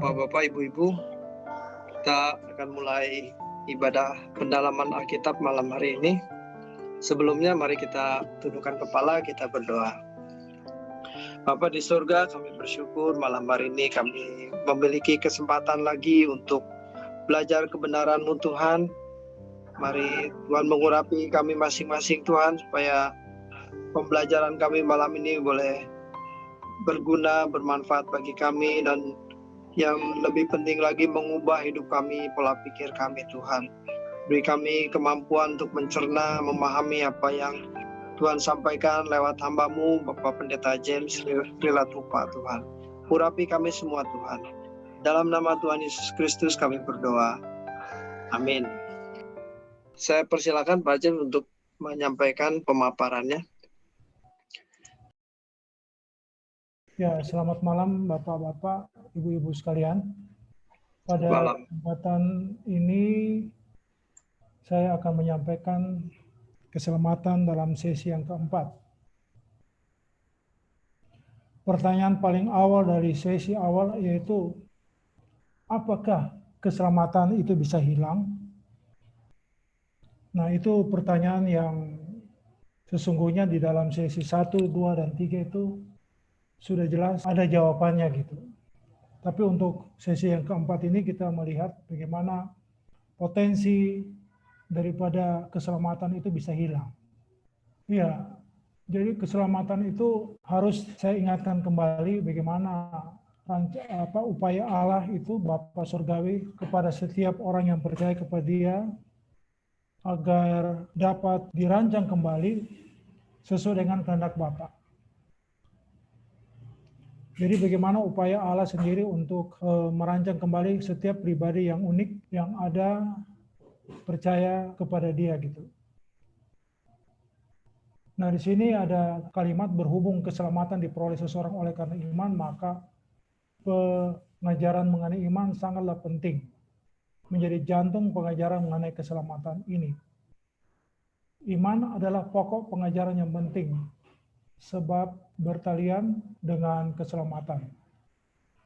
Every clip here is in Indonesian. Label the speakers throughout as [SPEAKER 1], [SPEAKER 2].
[SPEAKER 1] Bapak-bapak, ibu-ibu, kita akan mulai ibadah pendalaman Alkitab malam hari ini. Sebelumnya mari kita tundukkan kepala, kita berdoa. Bapa di surga, kami bersyukur malam hari ini kami memiliki kesempatan lagi untuk belajar kebenaran-Mu Tuhan. Mari Tuhan mengurapi kami masing-masing Tuhan, supaya pembelajaran kami malam ini boleh berguna, bermanfaat bagi kami, dan yang lebih penting lagi mengubah hidup kami, pola pikir kami Tuhan. Beri kami kemampuan untuk mencerna, memahami apa yang Tuhan sampaikan lewat hamba-Mu, Bapak Pendeta James Rilatupa Tuhan. Urapi kami semua Tuhan. Dalam nama Tuhan Yesus Kristus kami berdoa. Amin. Saya persilakan Pak James untuk menyampaikan pemaparannya.
[SPEAKER 2] Ya, selamat malam Bapak-bapak, Ibu-ibu sekalian. Pada kesempatan ini saya akan menyampaikan keselamatan dalam sesi yang keempat. Pertanyaan paling awal dari sesi awal yaitu, apakah keselamatan itu bisa hilang? Nah, itu pertanyaan yang sesungguhnya di dalam sesi 1, 2, dan 3 itu sudah jelas ada jawabannya gitu. Tapi untuk sesi yang keempat ini kita melihat bagaimana potensi daripada keselamatan itu bisa hilang. Iya, jadi keselamatan itu harus saya ingatkan kembali bagaimana upaya Allah itu Bapa Surgawi kepada setiap orang yang percaya kepada Dia agar dapat dirancang kembali sesuai dengan kehendak Bapa. Jadi bagaimana upaya Allah sendiri untuk merancang kembali setiap pribadi yang unik yang ada percaya kepada Dia gitu. Nah, di sini ada kalimat berhubung keselamatan diperoleh seseorang oleh karena iman, maka pengajaran mengenai iman sangatlah penting. Menjadi jantung pengajaran mengenai keselamatan ini. Iman adalah pokok pengajaran yang penting, sebab bertalian dengan keselamatan.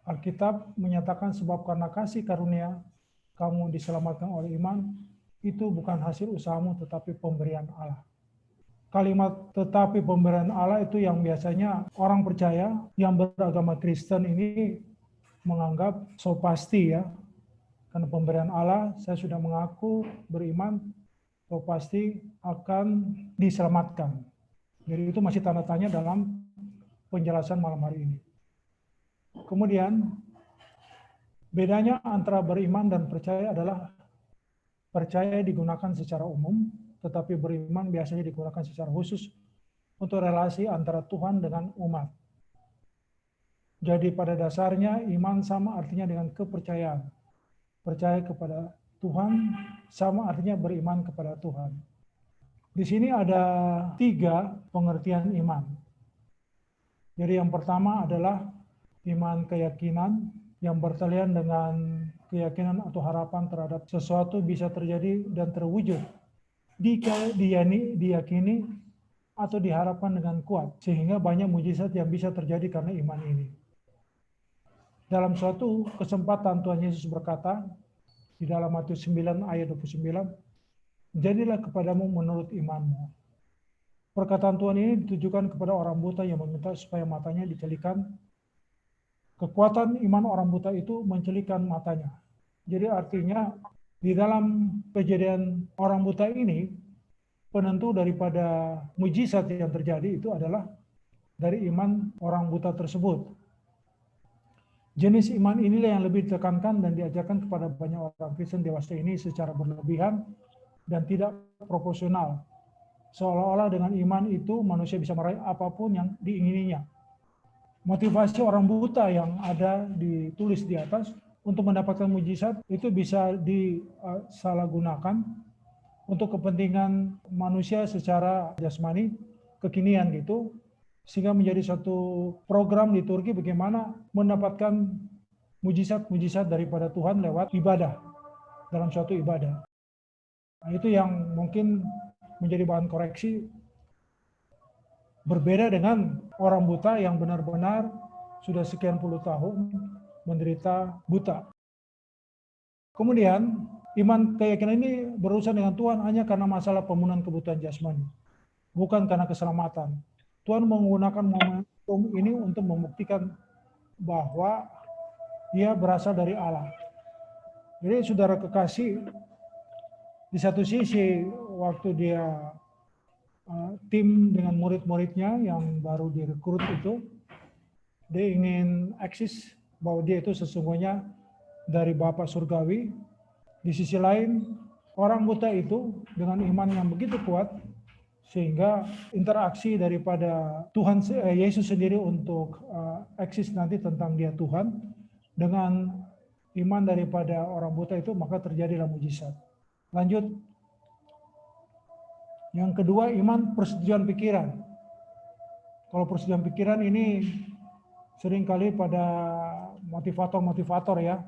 [SPEAKER 2] Alkitab menyatakan sebab karena kasih karunia kamu diselamatkan oleh iman, itu bukan hasil usahamu tetapi pemberian Allah. Kalimat tetapi pemberian Allah itu yang biasanya orang percaya yang beragama Kristen ini menganggap so pasti ya. Karena pemberian Allah, saya sudah mengaku beriman, so pasti akan diselamatkan. Jadi itu masih tanda tanya dalam penjelasan malam hari ini. Kemudian, bedanya antara beriman dan percaya adalah percaya digunakan secara umum, tetapi beriman biasanya digunakan secara khusus untuk relasi antara Tuhan dengan umat. Jadi pada dasarnya iman sama artinya dengan kepercayaan. Percaya kepada Tuhan sama artinya beriman kepada Tuhan. Di sini ada 3 pengertian iman. Jadi yang pertama adalah iman keyakinan yang bertalian dengan keyakinan atau harapan terhadap sesuatu bisa terjadi dan terwujud. Diyakini atau diharapkan dengan kuat, sehingga banyak mujizat yang bisa terjadi karena iman ini. Dalam suatu kesempatan Tuhan Yesus berkata, di dalam Matius 9 ayat 29, jadilah kepadamu menurut imanmu. Perkataan Tuhan ini ditujukan kepada orang buta yang meminta supaya matanya dicelikan. Kekuatan iman orang buta itu mencelikan matanya. Jadi artinya di dalam kejadian orang buta ini, penentu daripada mujizat yang terjadi itu adalah dari iman orang buta tersebut. Jenis iman inilah yang lebih ditekankan dan diajarkan kepada banyak orang Kristen dewasa ini secara berlebihan dan tidak proporsional. Seolah-olah dengan iman itu manusia bisa meraih apapun yang diingininya. Motivasi orang buta yang ada ditulis di atas untuk mendapatkan mujizat itu bisa disalahgunakan untuk kepentingan manusia secara jasmani, kekinian gitu, sehingga menjadi suatu program di Turki bagaimana mendapatkan mujizat-mujizat daripada Tuhan lewat ibadah, dalam suatu ibadah. Nah, itu yang mungkin menjadi bahan koreksi, berbeda dengan orang buta yang benar-benar sudah sekian puluh tahun menderita buta. Kemudian, iman keyakinan ini berurusan dengan Tuhan hanya karena masalah pemenuhan kebutuhan jasmani, bukan karena keselamatan. Tuhan menggunakan momentum ini untuk membuktikan bahwa dia berasal dari Allah. Jadi saudara kekasih, di satu sisi waktu dia tim dengan murid-muridnya yang baru direkrut itu, dia ingin eksis bahwa dia itu sesungguhnya dari Bapa Surgawi. Di sisi lain, orang buta itu dengan iman yang begitu kuat, sehingga interaksi daripada Tuhan Yesus sendiri untuk eksis nanti tentang dia Tuhan, dengan iman daripada orang buta itu, maka terjadilah mujizat. Lanjut. Yang kedua, iman persetujuan pikiran. Kalau persetujuan pikiran ini seringkali pada motivator-motivator ya,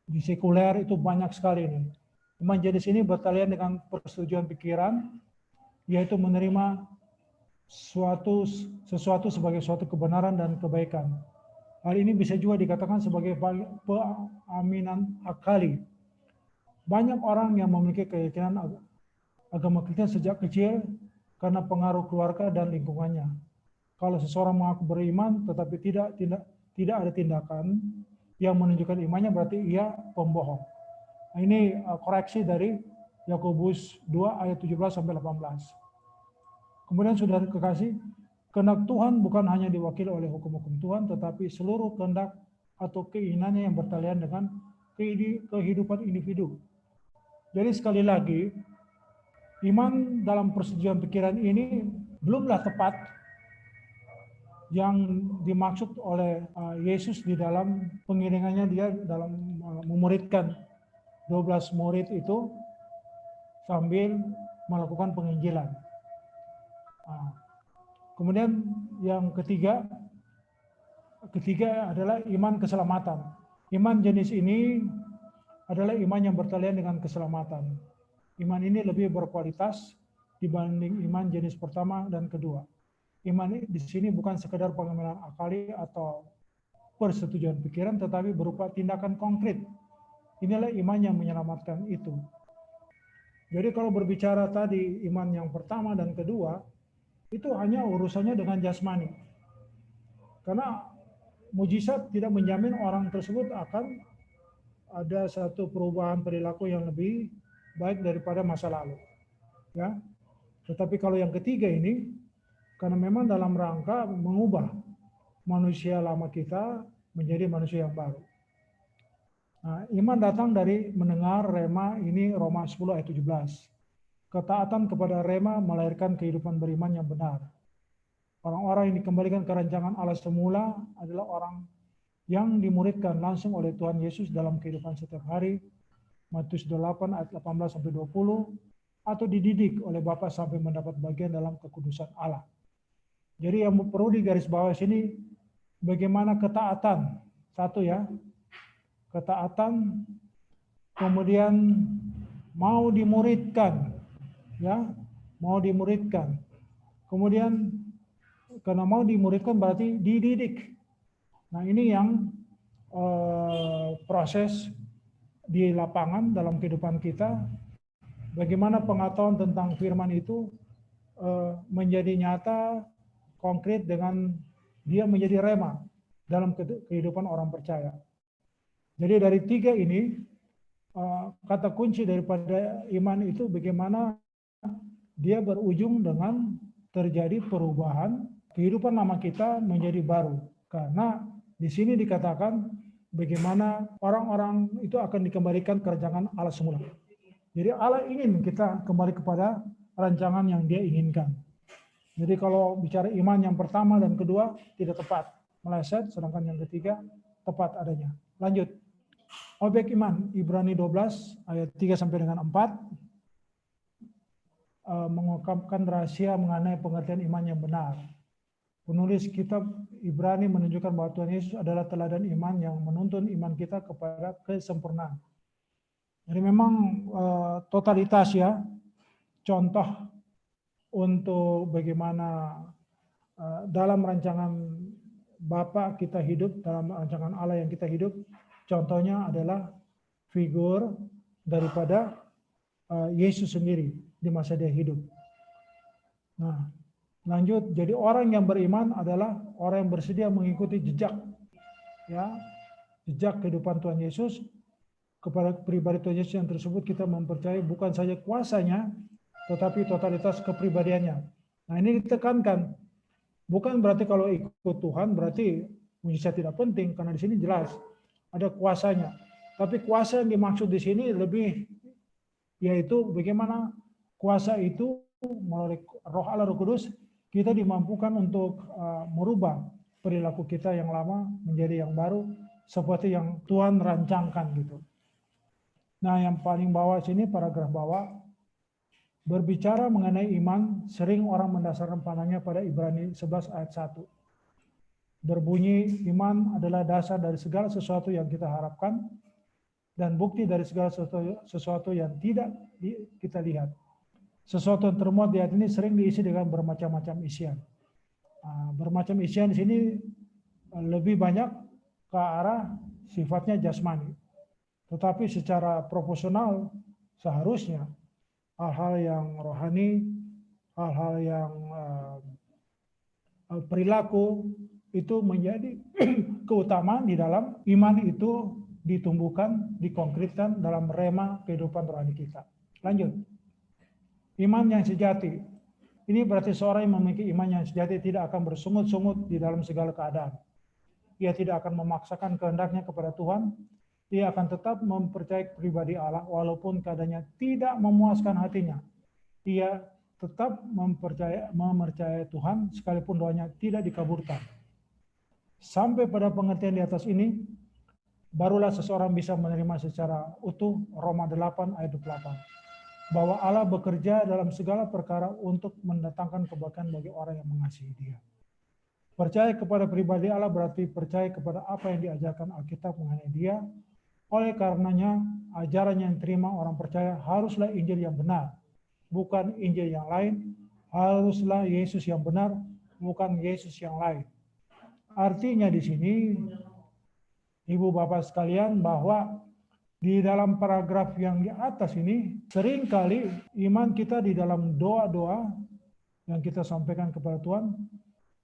[SPEAKER 2] di sekuler itu banyak sekali ini. Iman jenis ini bertalian dengan persetujuan pikiran, yaitu menerima sesuatu sebagai suatu kebenaran dan kebaikan. Hal ini bisa juga dikatakan sebagai peaminan akali. Banyak orang yang memiliki keyakinan agama Kristen sejak kecil karena pengaruh keluarga dan lingkungannya. Kalau seseorang mengaku beriman tetapi tidak ada tindakan yang menunjukkan imannya, berarti ia pembohong. Nah, ini koreksi dari Yakobus 2 ayat 17 sampai 18. Kemudian saudara kekasih, kehendak Tuhan bukan hanya diwakili oleh hukum-hukum Tuhan, tetapi seluruh kehendak atau keinginannya yang bertalian dengan kehidupan individu. Jadi sekali lagi, iman dalam persetujuan pikiran ini belumlah tepat yang dimaksud oleh Yesus di dalam pengiringannya, dia dalam memuridkan 12 murid itu sambil melakukan penginjilan. Kemudian yang ketiga adalah iman keselamatan. Iman jenis ini adalah iman yang bertalian dengan keselamatan. Iman ini lebih berkualitas dibanding iman jenis pertama dan kedua. Iman di sini bukan sekedar pengamalan akali atau persetujuan pikiran, tetapi berupa tindakan konkret. Inilah iman yang menyelamatkan itu. Jadi kalau berbicara tadi iman yang pertama dan kedua, itu hanya urusannya dengan jasmani. Karena mujizat tidak menjamin orang tersebut akan ada satu perubahan perilaku yang lebih baik daripada masa lalu. Ya. Tetapi kalau yang ketiga ini, karena memang dalam rangka mengubah manusia lama kita menjadi manusia yang baru. Nah, iman datang dari mendengar rema, ini Roma 10 ayat 17. Ketaatan kepada rema melahirkan kehidupan beriman yang benar. Orang-orang yang dikembalikan ke rancangan Allah semula adalah orang yang dimuridkan langsung oleh Tuhan Yesus dalam kehidupan setiap hari, Matius 8 ayat 18 sampai 20, atau dididik oleh Bapa sampai mendapat bagian dalam kekudusan Allah. Jadi yang perlu digarisbawahi sini bagaimana ketaatan. Satu ya, ketaatan, kemudian mau dimuridkan, ya, mau dimuridkan. Kemudian karena mau dimuridkan berarti dididik. Nah, ini yang proses di lapangan dalam kehidupan kita. Bagaimana pengetahuan tentang firman itu menjadi nyata, konkret dengan dia menjadi rema dalam kehidupan orang percaya. Jadi dari tiga ini, kata kunci daripada iman itu bagaimana dia berujung dengan terjadi perubahan kehidupan lama kita menjadi baru. Karena di sini dikatakan bagaimana orang-orang itu akan dikembalikan ke rancangan Allah semula. Jadi Allah ingin kita kembali kepada rancangan yang dia inginkan. Jadi kalau bicara iman yang pertama dan kedua tidak tepat, meleset, sedangkan yang ketiga tepat adanya. Lanjut. Objek iman, Ibrani 12 ayat 3 sampai dengan 4 mengungkapkan rahasia mengenai pengertian iman yang benar. Penulis kitab Ibrani menunjukkan bahwa Tuhan Yesus adalah teladan iman yang menuntun iman kita kepada kesempurnaan. Jadi memang totalitas ya, contoh untuk bagaimana dalam rancangan Bapa kita hidup, dalam rancangan Allah yang kita hidup, contohnya adalah figur daripada Yesus sendiri di masa dia hidup. Nah, lanjut, jadi orang yang beriman adalah orang yang bersedia mengikuti jejak, ya, jejak kehidupan Tuhan Yesus. Kepada pribadi Tuhan Yesus yang tersebut kita mempercayai bukan saja kuasanya, tetapi totalitas kepribadiannya. Nah, ini ditekankan. Bukan berarti kalau ikut Tuhan berarti mujizat tidak penting, karena di sini jelas ada kuasanya. Tapi kuasa yang dimaksud di sini lebih, yaitu bagaimana kuasa itu melalui Roh Allah, Roh Kudus, kita dimampukan untuk merubah perilaku kita yang lama menjadi yang baru, seperti yang Tuhan rancangkan gitu. Nah, yang paling bawah sini, paragraf bawah, berbicara mengenai iman, sering orang mendasarkan pandangannya pada Ibrani 11 ayat 1. Berbunyi, iman adalah dasar dari segala sesuatu yang kita harapkan dan bukti dari segala sesuatu yang tidak kita lihat. Sesuatu yang termuat di ayat ini sering diisi dengan bermacam-macam isian. Bermacam isian di sini lebih banyak ke arah sifatnya jasmani. Tetapi secara proporsional seharusnya hal-hal yang rohani, hal-hal yang perilaku itu menjadi keutamaan di dalam iman itu ditumbuhkan, dikonkretkan dalam rema kehidupan rohani kita. Lanjut. Iman yang sejati. Ini berarti seorang yang memiliki iman yang sejati tidak akan bersungut-sungut di dalam segala keadaan. Ia tidak akan memaksakan kehendaknya kepada Tuhan. Ia akan tetap mempercayai pribadi Allah walaupun keadaannya tidak memuaskan hatinya. Ia tetap mempercayai Tuhan sekalipun doanya tidak dikabulkan. Sampai pada pengertian di atas ini, barulah seseorang bisa menerima secara utuh Roma 8 ayat 28. Bahwa Allah bekerja dalam segala perkara untuk mendatangkan kebaikan bagi orang yang mengasihi Dia. Percaya kepada pribadi Allah berarti percaya kepada apa yang diajarkan Alkitab mengenai Dia. Oleh karenanya, ajaran yang diterima orang percaya haruslah Injil yang benar, bukan Injil yang lain. Haruslah Yesus yang benar, bukan Yesus yang lain. Artinya di sini, Ibu Bapak sekalian, bahwa di dalam paragraf yang di atas ini, seringkali iman kita di dalam doa-doa yang kita sampaikan kepada Tuhan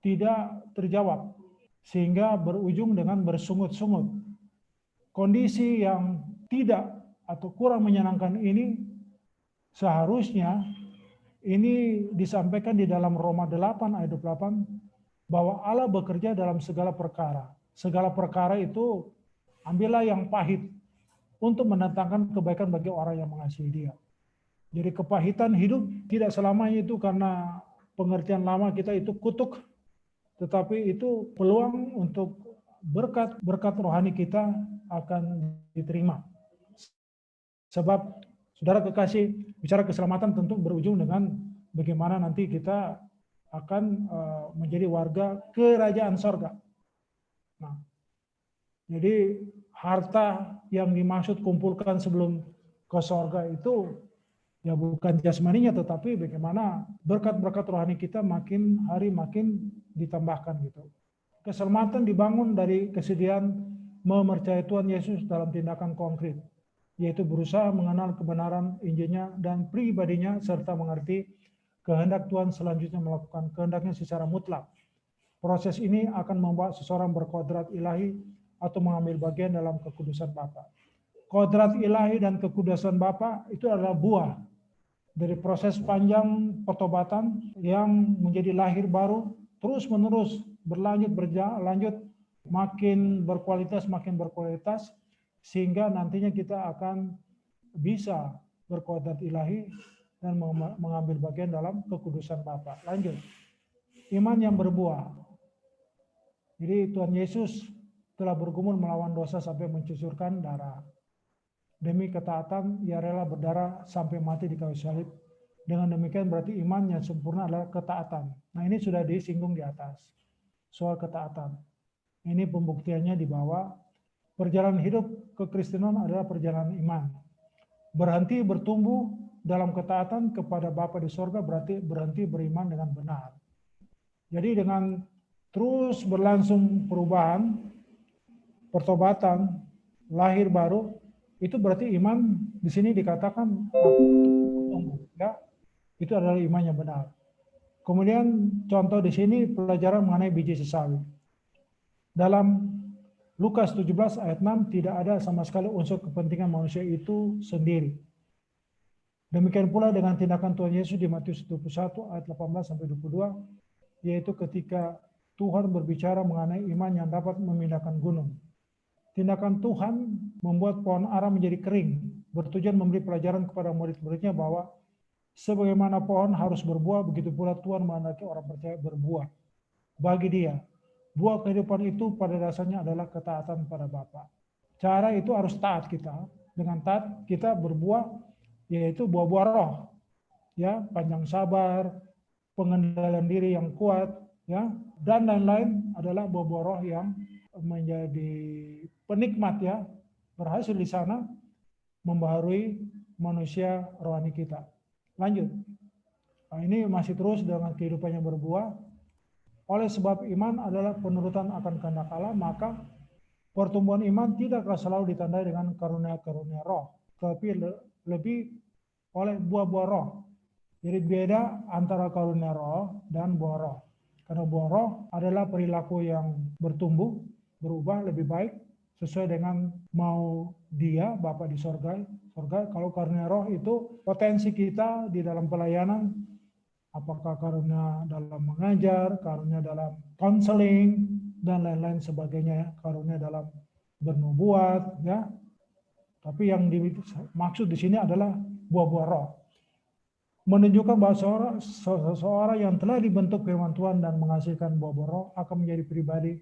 [SPEAKER 2] tidak terjawab, sehingga berujung dengan bersungut-sungut. Kondisi yang tidak atau kurang menyenangkan ini seharusnya ini disampaikan di dalam Roma 8 ayat 28 bahwa Allah bekerja dalam segala perkara. Segala perkara itu ambillah yang pahit untuk mendatangkan kebaikan bagi orang yang mengasihi Dia. Jadi kepahitan hidup tidak selamanya itu karena pengertian lama kita itu kutuk, tetapi itu peluang untuk berkat rohani kita akan diterima. Sebab saudara kekasih, bicara keselamatan tentu berujung dengan bagaimana nanti kita akan menjadi warga kerajaan sorga. Nah, jadi harta yang dimaksud kumpulkan sebelum ke sorga itu ya bukan jasmaninya, tetapi bagaimana berkat-berkat rohani kita makin hari makin ditambahkan gitu. Keselamatan dibangun dari kesediaan mempercayai Tuhan Yesus dalam tindakan konkret, yaitu berusaha mengenal kebenaran Injilnya dan pribadinya serta mengerti kehendak Tuhan selanjutnya melakukan kehendaknya secara mutlak. Proses ini akan membawa seseorang berkodrat ilahi atau mengambil bagian dalam kekudusan Bapa. Kodrat ilahi dan kekudusan Bapa itu adalah buah dari proses panjang pertobatan yang menjadi lahir baru, terus menerus berlanjut makin berkualitas, sehingga nantinya kita akan bisa berkodrat ilahi dan mengambil bagian dalam kekudusan Bapa. Lanjut, iman yang berbuah. Jadi Tuhan Yesus telah bergumul melawan dosa sampai mencucurkan darah. Demi ketaatan, ia rela berdarah sampai mati di kayu salib. Dengan demikian berarti iman yang sempurna adalah ketaatan. Nah, ini sudah disinggung di atas. Soal ketaatan. Ini pembuktiannya di bawah. Perjalanan hidup kekristenan adalah perjalanan iman. Berhenti bertumbuh dalam ketaatan kepada Bapa di sorga berarti berhenti beriman dengan benar. Jadi dengan terus berlangsung perubahan, pertobatan, lahir baru, itu berarti iman di sini dikatakan ya, itu adalah iman yang benar. Kemudian contoh di sini pelajaran mengenai biji sesawi. Dalam Lukas 17 ayat 6 tidak ada sama sekali unsur kepentingan manusia itu sendiri. Demikian pula dengan tindakan Tuhan Yesus di Matius 21 ayat 18 sampai 22, yaitu ketika Tuhan berbicara mengenai iman yang dapat memindahkan gunung. Tindakan Tuhan membuat pohon ara menjadi kering, bertujuan memberi pelajaran kepada murid-muridnya bahwa sebagaimana pohon harus berbuah, begitu pula Tuhan menghendaki orang percaya berbuah. Bagi dia, buah kehidupan itu pada dasarnya adalah ketaatan pada Bapa. Cara itu harus taat kita. Dengan taat kita berbuah, yaitu buah-buah roh, ya, panjang sabar, pengendalian diri yang kuat, ya, dan lain-lain adalah buah-buah roh yang menjadi penikmat, ya, berhasil di sana membaharui manusia rohani kita. Lanjut. Nah, ini masih terus dengan kehidupan yang berbuah. Oleh sebab iman adalah penurutan akan kehendak Allah, maka pertumbuhan iman tidaklah selalu ditandai dengan karunia-karunia roh, tapi lebih oleh buah-buah roh. Jadi beda antara karunia roh dan buah roh. Karena buah roh adalah perilaku yang bertumbuh, berubah lebih baik sesuai dengan mau dia, Bapa di surga. Kalau karunia roh itu potensi kita di dalam pelayanan, apakah karunia dalam mengajar, karunia dalam konseling, dan lain-lain sebagainya, karunia dalam bernubuat, ya. Tapi yang dimaksud di sini adalah buah-buah roh. Menunjukkan bahwa seseorang yang telah dibentuk firman Tuhan dan menghasilkan buah-buah roh akan menjadi pribadi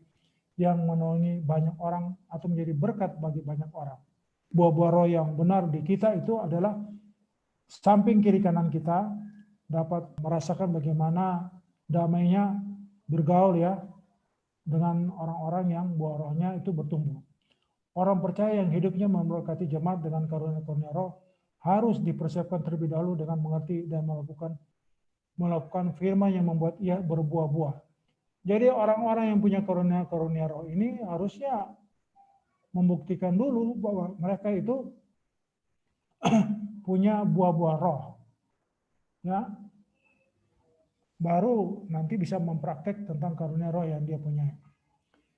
[SPEAKER 2] yang menolongi banyak orang atau menjadi berkat bagi banyak orang. Buah-buah roh yang benar di kita itu adalah samping kiri kanan kita dapat merasakan bagaimana damainya bergaul, ya, dengan orang-orang yang buah rohnya itu bertumbuh. Orang percaya yang hidupnya memberkati jemaat dengan karunia-karunia roh harus dipersiapkan terlebih dahulu dengan mengerti dan melakukan firman yang membuat ia berbuah-buah. Jadi orang-orang yang punya karunia-karunia roh ini harusnya membuktikan dulu bahwa mereka itu punya buah-buah roh, ya, baru nanti bisa mempraktek tentang karunia roh yang dia punya.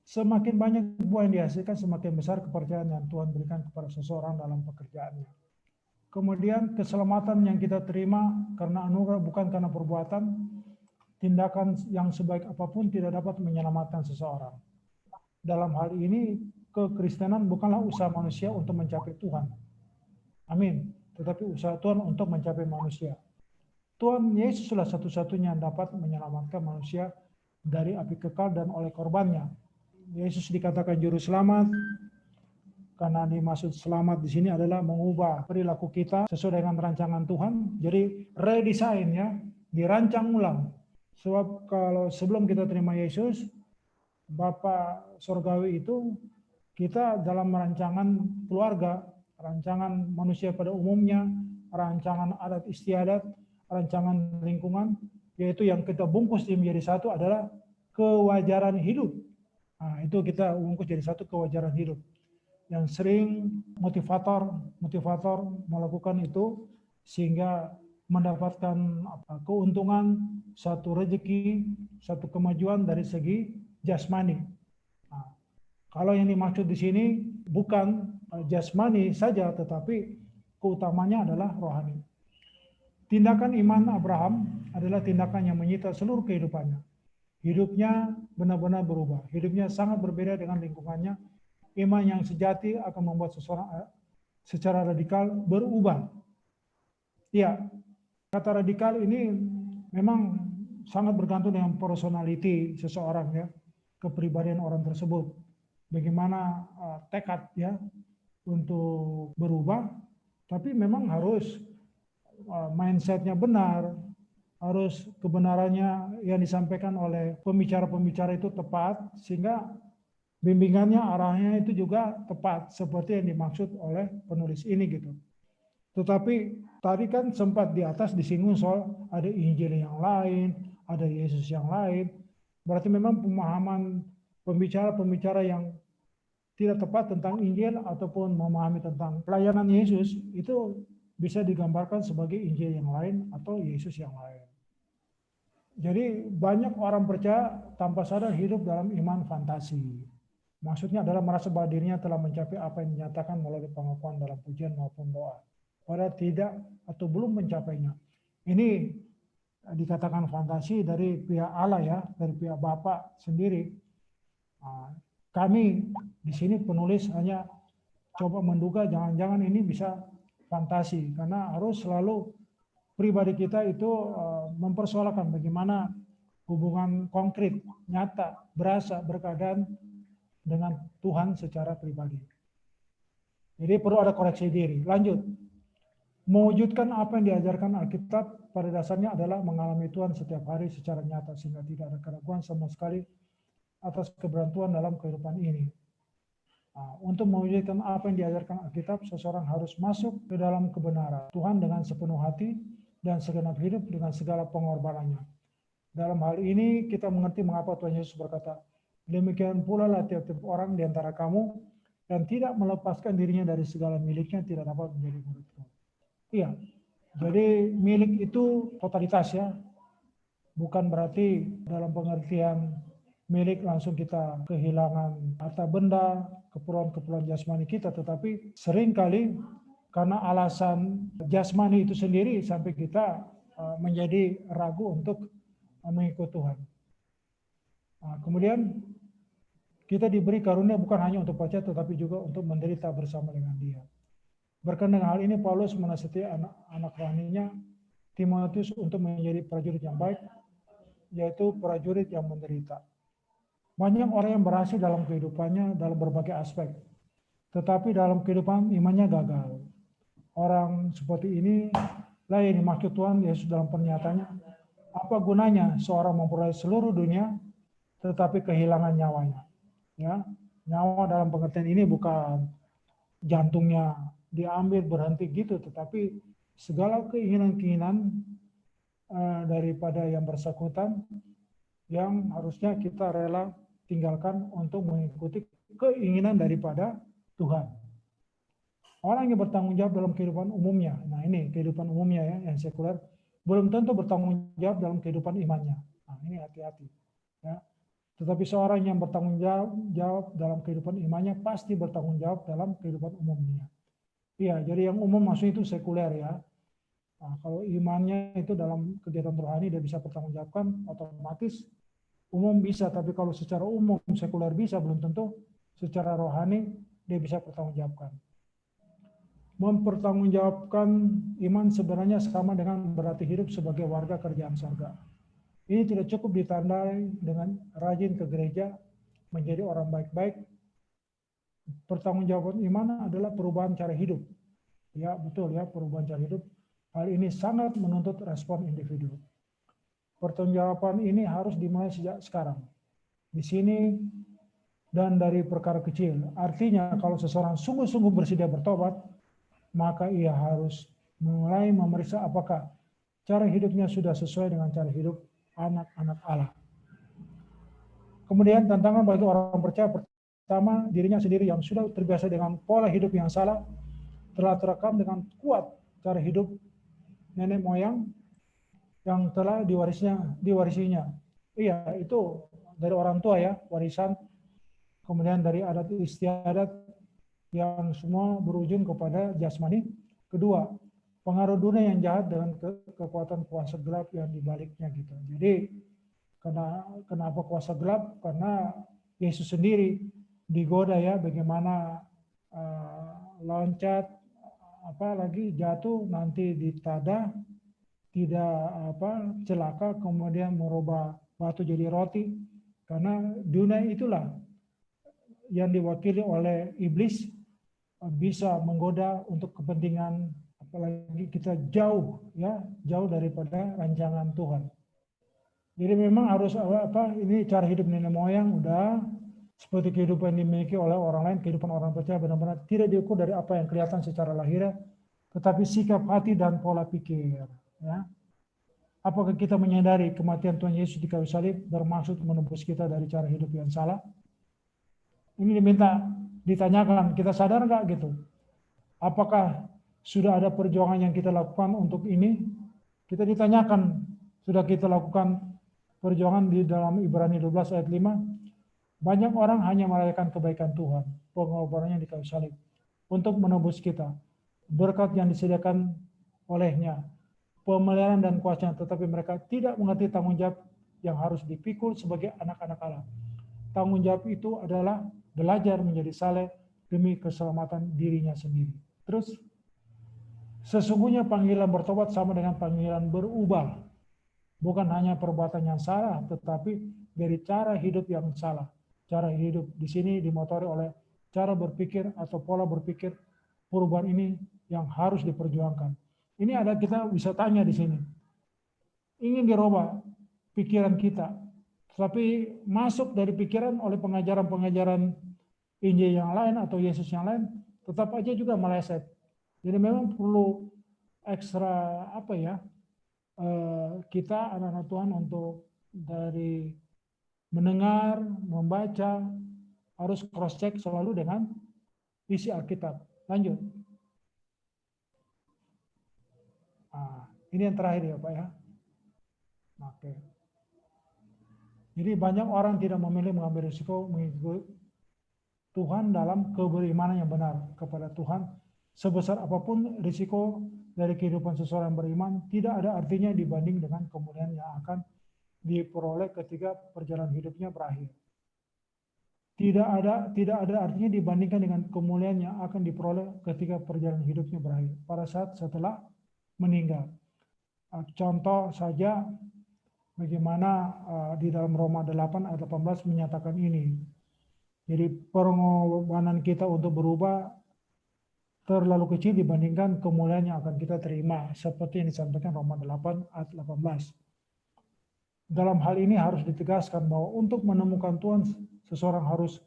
[SPEAKER 2] Semakin banyak buah yang dihasilkan, semakin besar kepercayaan yang Tuhan berikan kepada seseorang dalam pekerjaannya. Kemudian keselamatan yang kita terima karena anugerah, bukan karena perbuatan. Tindakan yang sebaik apapun tidak dapat menyelamatkan seseorang. Dalam hal ini, kekristenan bukanlah usaha manusia untuk mencapai Tuhan. Amin. Tetapi usaha Tuhan untuk mencapai manusia. Tuhan Yesuslah satu-satunya yang dapat menyelamatkan manusia dari api kekal dan oleh korbannya. Yesus dikatakan juru selamat, karena dimaksud selamat di sini adalah mengubah perilaku kita sesuai dengan rancangan Tuhan. Jadi redesign, ya, dirancang ulang. Sebab kalau sebelum kita terima Yesus, Bapa Surgawi itu kita dalam rancangan keluarga, rancangan manusia pada umumnya, rancangan adat istiadat, rancangan lingkungan, yaitu yang kita bungkus menjadi satu adalah kewajaran hidup. Nah, itu kita bungkus jadi satu, kewajaran hidup. Yang sering motivator melakukan itu sehingga mendapatkan keuntungan, satu rezeki, satu kemajuan dari segi jasmani. Nah, kalau yang dimaksud di sini bukan jasmani saja, tetapi keutamanya adalah rohani. Tindakan iman Abraham adalah tindakan yang menyita seluruh kehidupannya. Hidupnya benar-benar berubah. Hidupnya sangat berbeda dengan lingkungannya. Iman yang sejati akan membuat seseorang secara radikal berubah. Ya, kata radikal ini memang sangat bergantung dengan personality seseorang, ya, kepribadian orang tersebut. Bagaimana tekad, ya, untuk berubah, tapi memang harus mindsetnya benar, harus kebenarannya yang disampaikan oleh pembicara-pembicara itu tepat, sehingga bimbingannya, arahnya itu juga tepat seperti yang dimaksud oleh penulis ini, gitu. Tetapi tadi kan sempat di atas disinggung soal ada Injil yang lain, ada Yesus yang lain. Berarti memang pemahaman pembicara-pembicara yang tidak tepat tentang Injil ataupun memahami tentang pelayanan Yesus itu bisa digambarkan sebagai Injil yang lain atau Yesus yang lain. Jadi banyak orang percaya tanpa sadar hidup dalam iman fantasi. Maksudnya adalah merasa bahwa dirinya telah mencapai apa yang dinyatakan melalui pengakuan dalam pujian maupun doa. Padahal tidak atau belum mencapainya. Ini dikatakan fantasi dari pihak Allah ya, dari pihak Bapa sendiri. Kami di sini penulis hanya coba menduga jangan-jangan ini bisa fantasi, karena harus selalu pribadi kita itu mempersoalkan bagaimana hubungan konkret, nyata, berasa, berkeadaan dengan Tuhan secara pribadi. Jadi perlu ada koreksi diri. Lanjut. Mewujudkan apa yang diajarkan Alkitab pada dasarnya adalah mengalami Tuhan setiap hari secara nyata sehingga tidak ada keraguan sama sekali atas keberantuan dalam kehidupan ini. Untuk mewujudkan apa yang diajarkan Alkitab, seseorang harus masuk ke dalam kebenaran Tuhan dengan sepenuh hati dan segenap hidup dengan segala pengorbanannya. Dalam hal ini kita mengerti mengapa Tuhan Yesus berkata, demikian pula lah tiap-tiap orang di antara kamu dan tidak melepaskan dirinya dari segala miliknya tidak dapat menjadi muridku. Iya, jadi milik itu totalitas ya, bukan berarti dalam pengertian milik langsung kita kehilangan harta benda, keperluan-keperluan jasmani kita, tetapi seringkali karena alasan jasmani itu sendiri sampai kita menjadi ragu untuk mengikut Tuhan. Kemudian kita diberi karunia bukan hanya untuk percaya tetapi juga untuk menderita bersama dengan Dia. Berkenaan dengan hal ini Paulus menasihati anak rohaninya Timotius untuk menjadi prajurit yang baik, yaitu prajurit yang menderita. Banyak orang yang berhasil dalam kehidupannya dalam berbagai aspek, tetapi dalam kehidupan imannya gagal. Orang seperti ini lah yang dimaksud Tuhan Yesus dalam pernyataannya. Apa gunanya seorang memperoleh seluruh dunia tetapi kehilangan nyawanya? Ya, nyawa dalam pengertian ini bukan jantungnya diambil berhenti gitu, tetapi segala keinginan-keinginan daripada yang bersangkutan yang harusnya kita rela tinggalkan untuk mengikuti keinginan daripada Tuhan. Orang yang bertanggung jawab dalam kehidupan umumnya, nah ini kehidupan umumnya ya, yang sekuler, belum tentu bertanggung jawab dalam kehidupan imannya. Nah ini hati-hati. Ya. Tetapi seorang yang bertanggung jawab dalam kehidupan imannya pasti bertanggung jawab dalam kehidupan umumnya. Iya, jadi yang umum maksudnya itu sekuler ya. Nah, kalau imannya itu dalam kegiatan rohani dia bisa bertanggungjawabkan, otomatis umum bisa. Tapi kalau secara umum sekuler bisa, belum tentu secara rohani dia bisa bertanggungjawabkan. Mempertanggungjawabkan iman sebenarnya sama dengan berarti hidup sebagai warga kerajaan surga. Ini tidak cukup ditandai dengan rajin ke gereja, menjadi orang baik-baik. Pertanggungjawaban iman adalah perubahan cara hidup. Ya, betul ya, perubahan cara hidup. Hal ini sangat menuntut respon individu. Pertanggungjawaban ini harus dimulai sejak sekarang. Di sini dan dari perkara kecil. Artinya kalau seseorang sungguh-sungguh bersedia bertobat, maka ia harus mulai memeriksa apakah cara hidupnya sudah sesuai dengan cara hidup anak-anak Allah. Kemudian tantangan bagi orang percaya pertama, dirinya sendiri yang sudah terbiasa dengan pola hidup yang salah, telah terekam dengan kuat cara hidup nenek moyang yang telah diwarisinya. Iya, itu dari orang tua ya, warisan. Kemudian dari adat istiadat yang semua berujung kepada jasmani. Kedua, pengaruh dunia yang jahat dengan kekuatan kuasa gelap yang dibaliknya gitu. Jadi kenapa kuasa gelap? Karena Yesus sendiri digoda ya, bagaimana loncat, apalagi jatuh nanti ditadah, tidak celaka, kemudian merubah batu jadi roti. Karena dunia itulah yang diwakili oleh iblis bisa menggoda untuk kepentingan, apalagi kita jauh daripada rancangan Tuhan. Jadi memang harus ini cara hidup nenek moyang udah seperti kehidupan yang dimiliki oleh orang lain, kehidupan orang percaya benar-benar tidak diukur dari apa yang kelihatan secara lahir, tetapi sikap hati dan pola pikir. Ya. Apakah kita menyadari kematian Tuhan Yesus di kayu salib bermaksud menebus kita dari cara hidup yang salah? Ini ditanyakan, kita sadar nggak gitu? Apakah sudah ada perjuangan yang kita lakukan untuk ini? Kita ditanyakan, sudah kita lakukan perjuangan di dalam Ibrani 12 ayat 5? Banyak orang hanya merayakan kebaikan Tuhan, pengorbanannya di kayu salib, untuk menebus kita. Berkat yang disediakan olehnya, pemeliharaan dan kuasanya, tetapi mereka tidak mengerti tanggung jawab yang harus dipikul sebagai anak-anak Allah. Tanggung jawab itu adalah belajar menjadi saleh demi keselamatan dirinya sendiri. Terus, sesungguhnya panggilan bertobat sama dengan panggilan berubah. Bukan hanya perbuatan yang salah, tetapi dari cara hidup yang salah. Cara hidup di sini dimotori oleh cara berpikir atau pola berpikir. Perubahan ini yang harus diperjuangkan. Ini ada, kita bisa tanya di sini. Ingin dirubah pikiran kita, tapi masuk dari pikiran oleh pengajaran-pengajaran Injil yang lain atau Yesus yang lain, tetap aja juga meleset. Jadi memang perlu ekstra kita anak-anak Tuhan untuk dari mendengar, membaca, harus cross check selalu dengan isi Alkitab. Lanjut. Nah, ini yang terakhir ya Pak ya. Oke. Jadi banyak orang tidak memilih mengambil risiko mengikuti Tuhan dalam keberimanan yang benar kepada Tuhan. Sebesar apapun risiko dari kehidupan seseorang beriman, tidak ada artinya dibanding dengan kemuliaan yang akan diperoleh ketika perjalanan hidupnya berakhir. Tidak ada artinya dibandingkan dengan kemuliaan yang akan diperoleh ketika perjalanan hidupnya berakhir, pada saat setelah meninggal. Contoh saja bagaimana di dalam Roma 8 ayat 18 menyatakan ini. Jadi pengorbanan kita untuk berubah terlalu kecil dibandingkan kemuliaan yang akan kita terima, seperti yang disampaikan Roma 8 ayat 18. Dalam hal ini harus ditegaskan bahwa untuk menemukan Tuhan, seseorang harus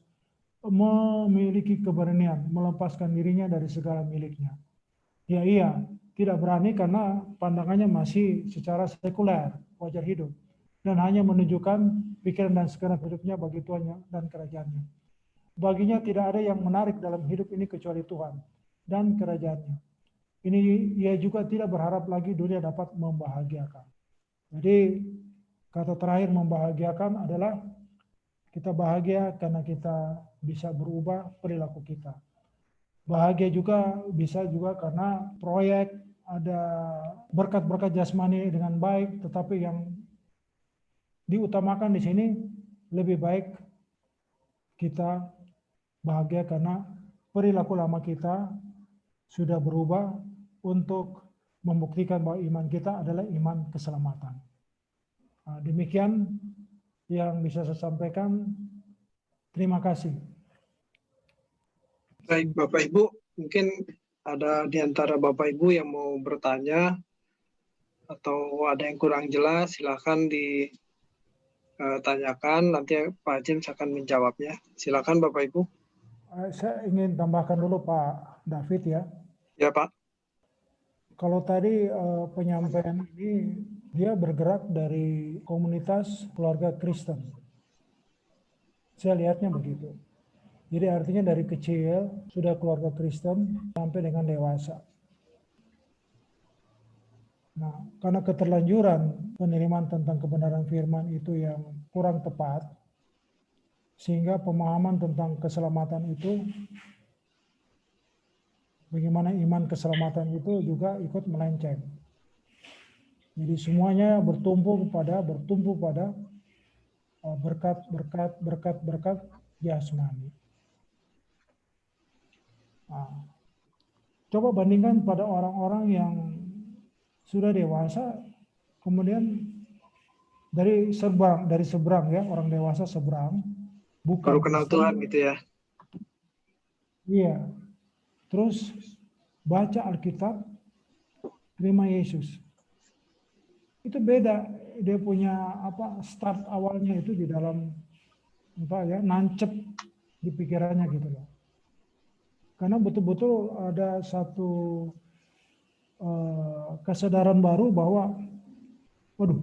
[SPEAKER 2] memiliki keberanian, melepaskan dirinya dari segala miliknya. Ia tidak berani karena pandangannya masih secara sekuler, wajar hidup, dan hanya menunjukkan pikiran dan segenap hidupnya bagi Tuhan dan kerajaannya. Baginya tidak ada yang menarik dalam hidup ini kecuali Tuhan dan kerajaannya. Ini ia juga tidak berharap lagi dunia dapat membahagiakan. Jadi kata terakhir membahagiakan adalah kita bahagia karena kita bisa berubah perilaku kita. Bahagia juga bisa juga karena proyek, ada berkat-berkat jasmani dengan baik, tetapi yang diutamakan di sini lebih baik kita bahagia karena perilaku lama kita sudah berubah untuk membuktikan bahwa iman kita adalah iman keselamatan. Nah, demikian yang bisa saya sampaikan. Terima kasih.
[SPEAKER 1] Baik Bapak Ibu, mungkin ada di antara Bapak Ibu yang mau bertanya atau ada yang kurang jelas, silakan ditanyakan, nanti Pak James akan menjawabnya. Silakan Bapak Ibu.
[SPEAKER 2] Saya ingin tambahkan dulu Pak David ya.
[SPEAKER 1] Ya Pak.
[SPEAKER 2] Kalau tadi penyampaian ini dia bergerak dari komunitas keluarga Kristen. Saya lihatnya begitu. Jadi artinya dari kecil sudah keluarga Kristen sampai dengan dewasa. Nah, karena keterlanjuran penerimaan tentang kebenaran firman itu yang kurang tepat, sehingga pemahaman tentang keselamatan itu, bagaimana iman keselamatan itu juga ikut melenceng. Jadi semuanya bertumpu pada berkat jasmani. Nah, coba bandingkan pada orang-orang yang sudah dewasa, kemudian dari seberang ya, orang dewasa seberang, bukan
[SPEAKER 1] baru kenal Tuhan gitu ya.
[SPEAKER 2] Iya. Terus baca Alkitab, terima Yesus. Itu beda, dia punya start awalnya itu di dalam nancep di pikirannya gitu loh. Karena betul-betul ada satu kesadaran baru bahwa Waduh,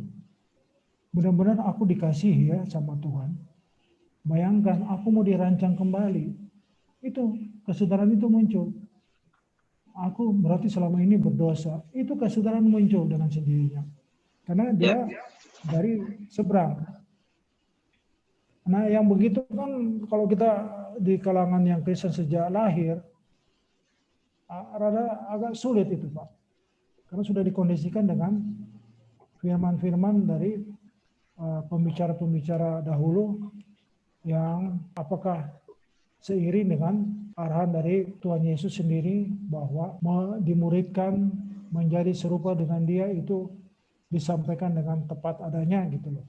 [SPEAKER 2] benar-benar aku dikasih ya sama Tuhan. Bayangkan aku mau dirancang kembali. Itu kesadaran itu muncul. Aku berarti selama ini berdosa. Itu kesadaran muncul dengan sendirinya. Karena dia dari seberang. Nah, yang begitu kan kalau kita di kalangan yang Kristen sejak lahir, rada agak sulit itu, Pak. Karena sudah dikondisikan dengan firman-firman dari pembicara-pembicara dahulu yang apakah seiring dengan arahan dari Tuhan Yesus sendiri bahwa dimuridkan menjadi serupa dengan dia itu disampaikan dengan tepat adanya gitu loh.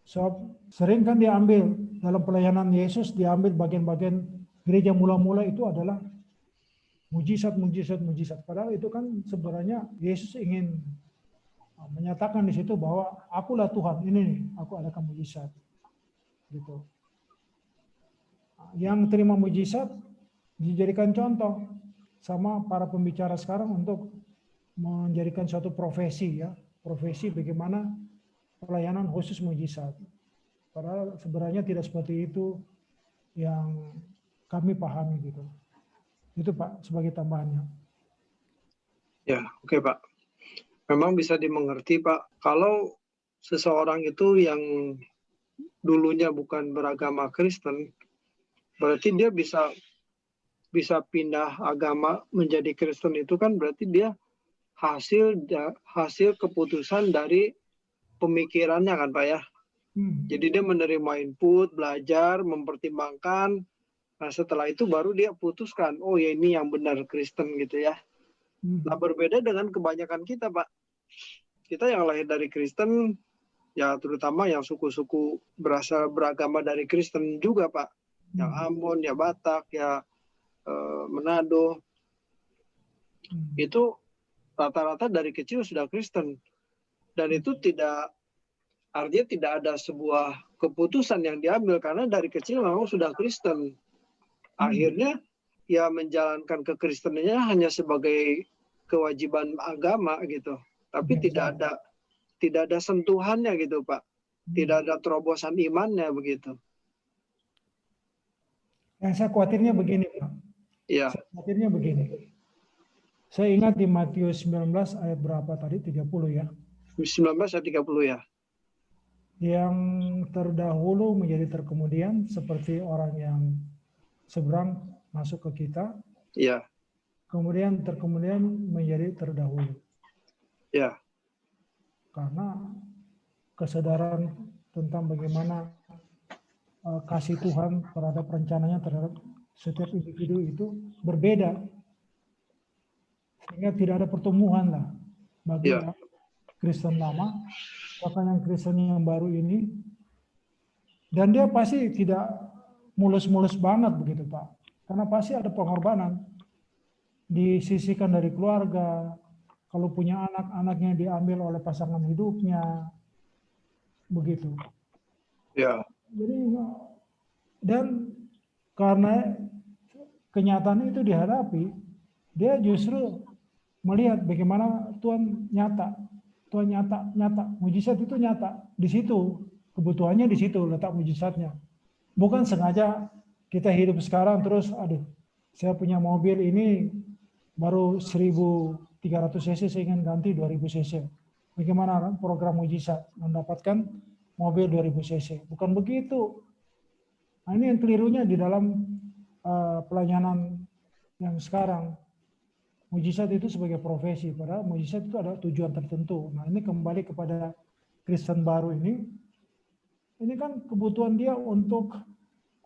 [SPEAKER 2] So, sering kan diambil dalam pelayanan Yesus, diambil bagian-bagian gereja mula-mula itu adalah mujizat. Padahal itu kan sebenarnya Yesus ingin menyatakan di situ bahwa akulah Tuhan, ini nih, aku adakan mujizat. Gitu. Yang terima mujizat dijadikan contoh sama para pembicara sekarang untuk menjadikan suatu profesi ya, profesi bagaimana pelayanan khusus mujizat. Padahal sebenarnya tidak seperti itu yang kami pahami gitu. Itu Pak sebagai tambahannya.
[SPEAKER 1] Ya, oke Pak. Memang bisa dimengerti Pak, kalau seseorang itu yang dulunya bukan beragama Kristen, berarti dia bisa pindah agama menjadi Kristen itu kan berarti dia hasil keputusan dari pemikirannya kan Pak ya. Jadi dia menerima input, belajar, mempertimbangkan. Nah setelah itu baru dia putuskan, oh ya ini yang benar Kristen gitu ya. Nah berbeda dengan kebanyakan kita Pak. Kita yang lahir dari Kristen, ya terutama yang suku-suku beragama dari Kristen juga Pak. Yang Ambon, ya Batak, ya Manado. Itu rata-rata dari kecil sudah Kristen. Dan itu artinya tidak ada sebuah keputusan yang diambil karena dari kecil memang sudah Kristen. Akhirnya ya menjalankan kekristenannya hanya sebagai kewajiban agama gitu. Tapi tidak ada sentuhannya gitu Pak. Tidak ada terobosan imannya begitu.
[SPEAKER 2] Yang saya khawatirnya begini Pak.
[SPEAKER 1] Ya.
[SPEAKER 2] Saya khawatirnya begini. Saya ingat di Matius 19 ayat berapa tadi? 30 ya.
[SPEAKER 1] 19 ayat 30 ya.
[SPEAKER 2] Yang terdahulu menjadi terkemudian seperti orang yang seberang masuk ke kita.
[SPEAKER 1] Ya.
[SPEAKER 2] Kemudian terkemudian menjadi terdahulu.
[SPEAKER 1] Ya.
[SPEAKER 2] Karena kesadaran tentang bagaimana kasih Tuhan terhadap rencananya terhadap setiap individu itu berbeda. Sehingga tidak ada pertumbuhan lah bagi yang Kristen lama, bahkan yang Kristen yang baru ini. Dan dia pasti tidak mulus-mulus banget begitu Pak. Karena pasti ada pengorbanan. Disisihkan dari keluarga, kalau punya anak, anaknya diambil oleh pasangan hidupnya, begitu.
[SPEAKER 1] Ya.
[SPEAKER 2] Jadi, dan karena kenyataan itu dihadapi, dia justru melihat bagaimana Tuhan nyata, mujizat itu nyata di situ, kebutuhannya di situ letak mujizatnya. Bukan sengaja kita hidup sekarang terus, aduh, saya punya mobil ini baru 1.300 cc, saya ingin ganti 2.000 cc. Bagaimana program mujizat mendapatkan mobil 2.000 cc? Bukan begitu. Nah, ini yang kelirunya di dalam pelayanan yang sekarang. Mujizat itu sebagai profesi, padahal mujizat itu ada tujuan tertentu. Nah ini kembali kepada Kristen baru ini kan kebutuhan dia untuk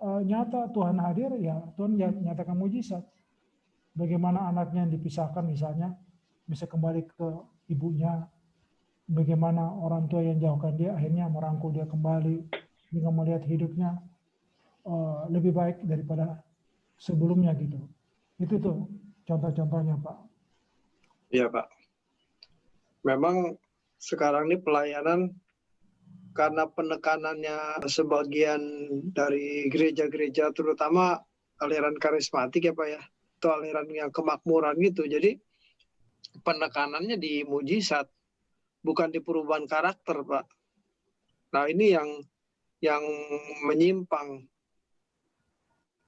[SPEAKER 2] nyata Tuhan hadir, ya Tuhan nyatakan mujizat. Bagaimana anaknya yang dipisahkan misalnya bisa kembali ke ibunya, bagaimana orang tua yang jauhkan dia akhirnya merangkul dia kembali dengan melihat hidupnya lebih baik daripada sebelumnya gitu. Itu tuh contoh-contohnya Pak.
[SPEAKER 1] Iya Pak. Memang sekarang ini pelayanan karena penekanannya sebagian dari gereja-gereja terutama aliran karismatik ya Pak ya, atau aliran yang kemakmuran gitu. Jadi penekanannya di mujizat. bukan di perubahan karakter, Pak. Nah, ini yang menyimpang.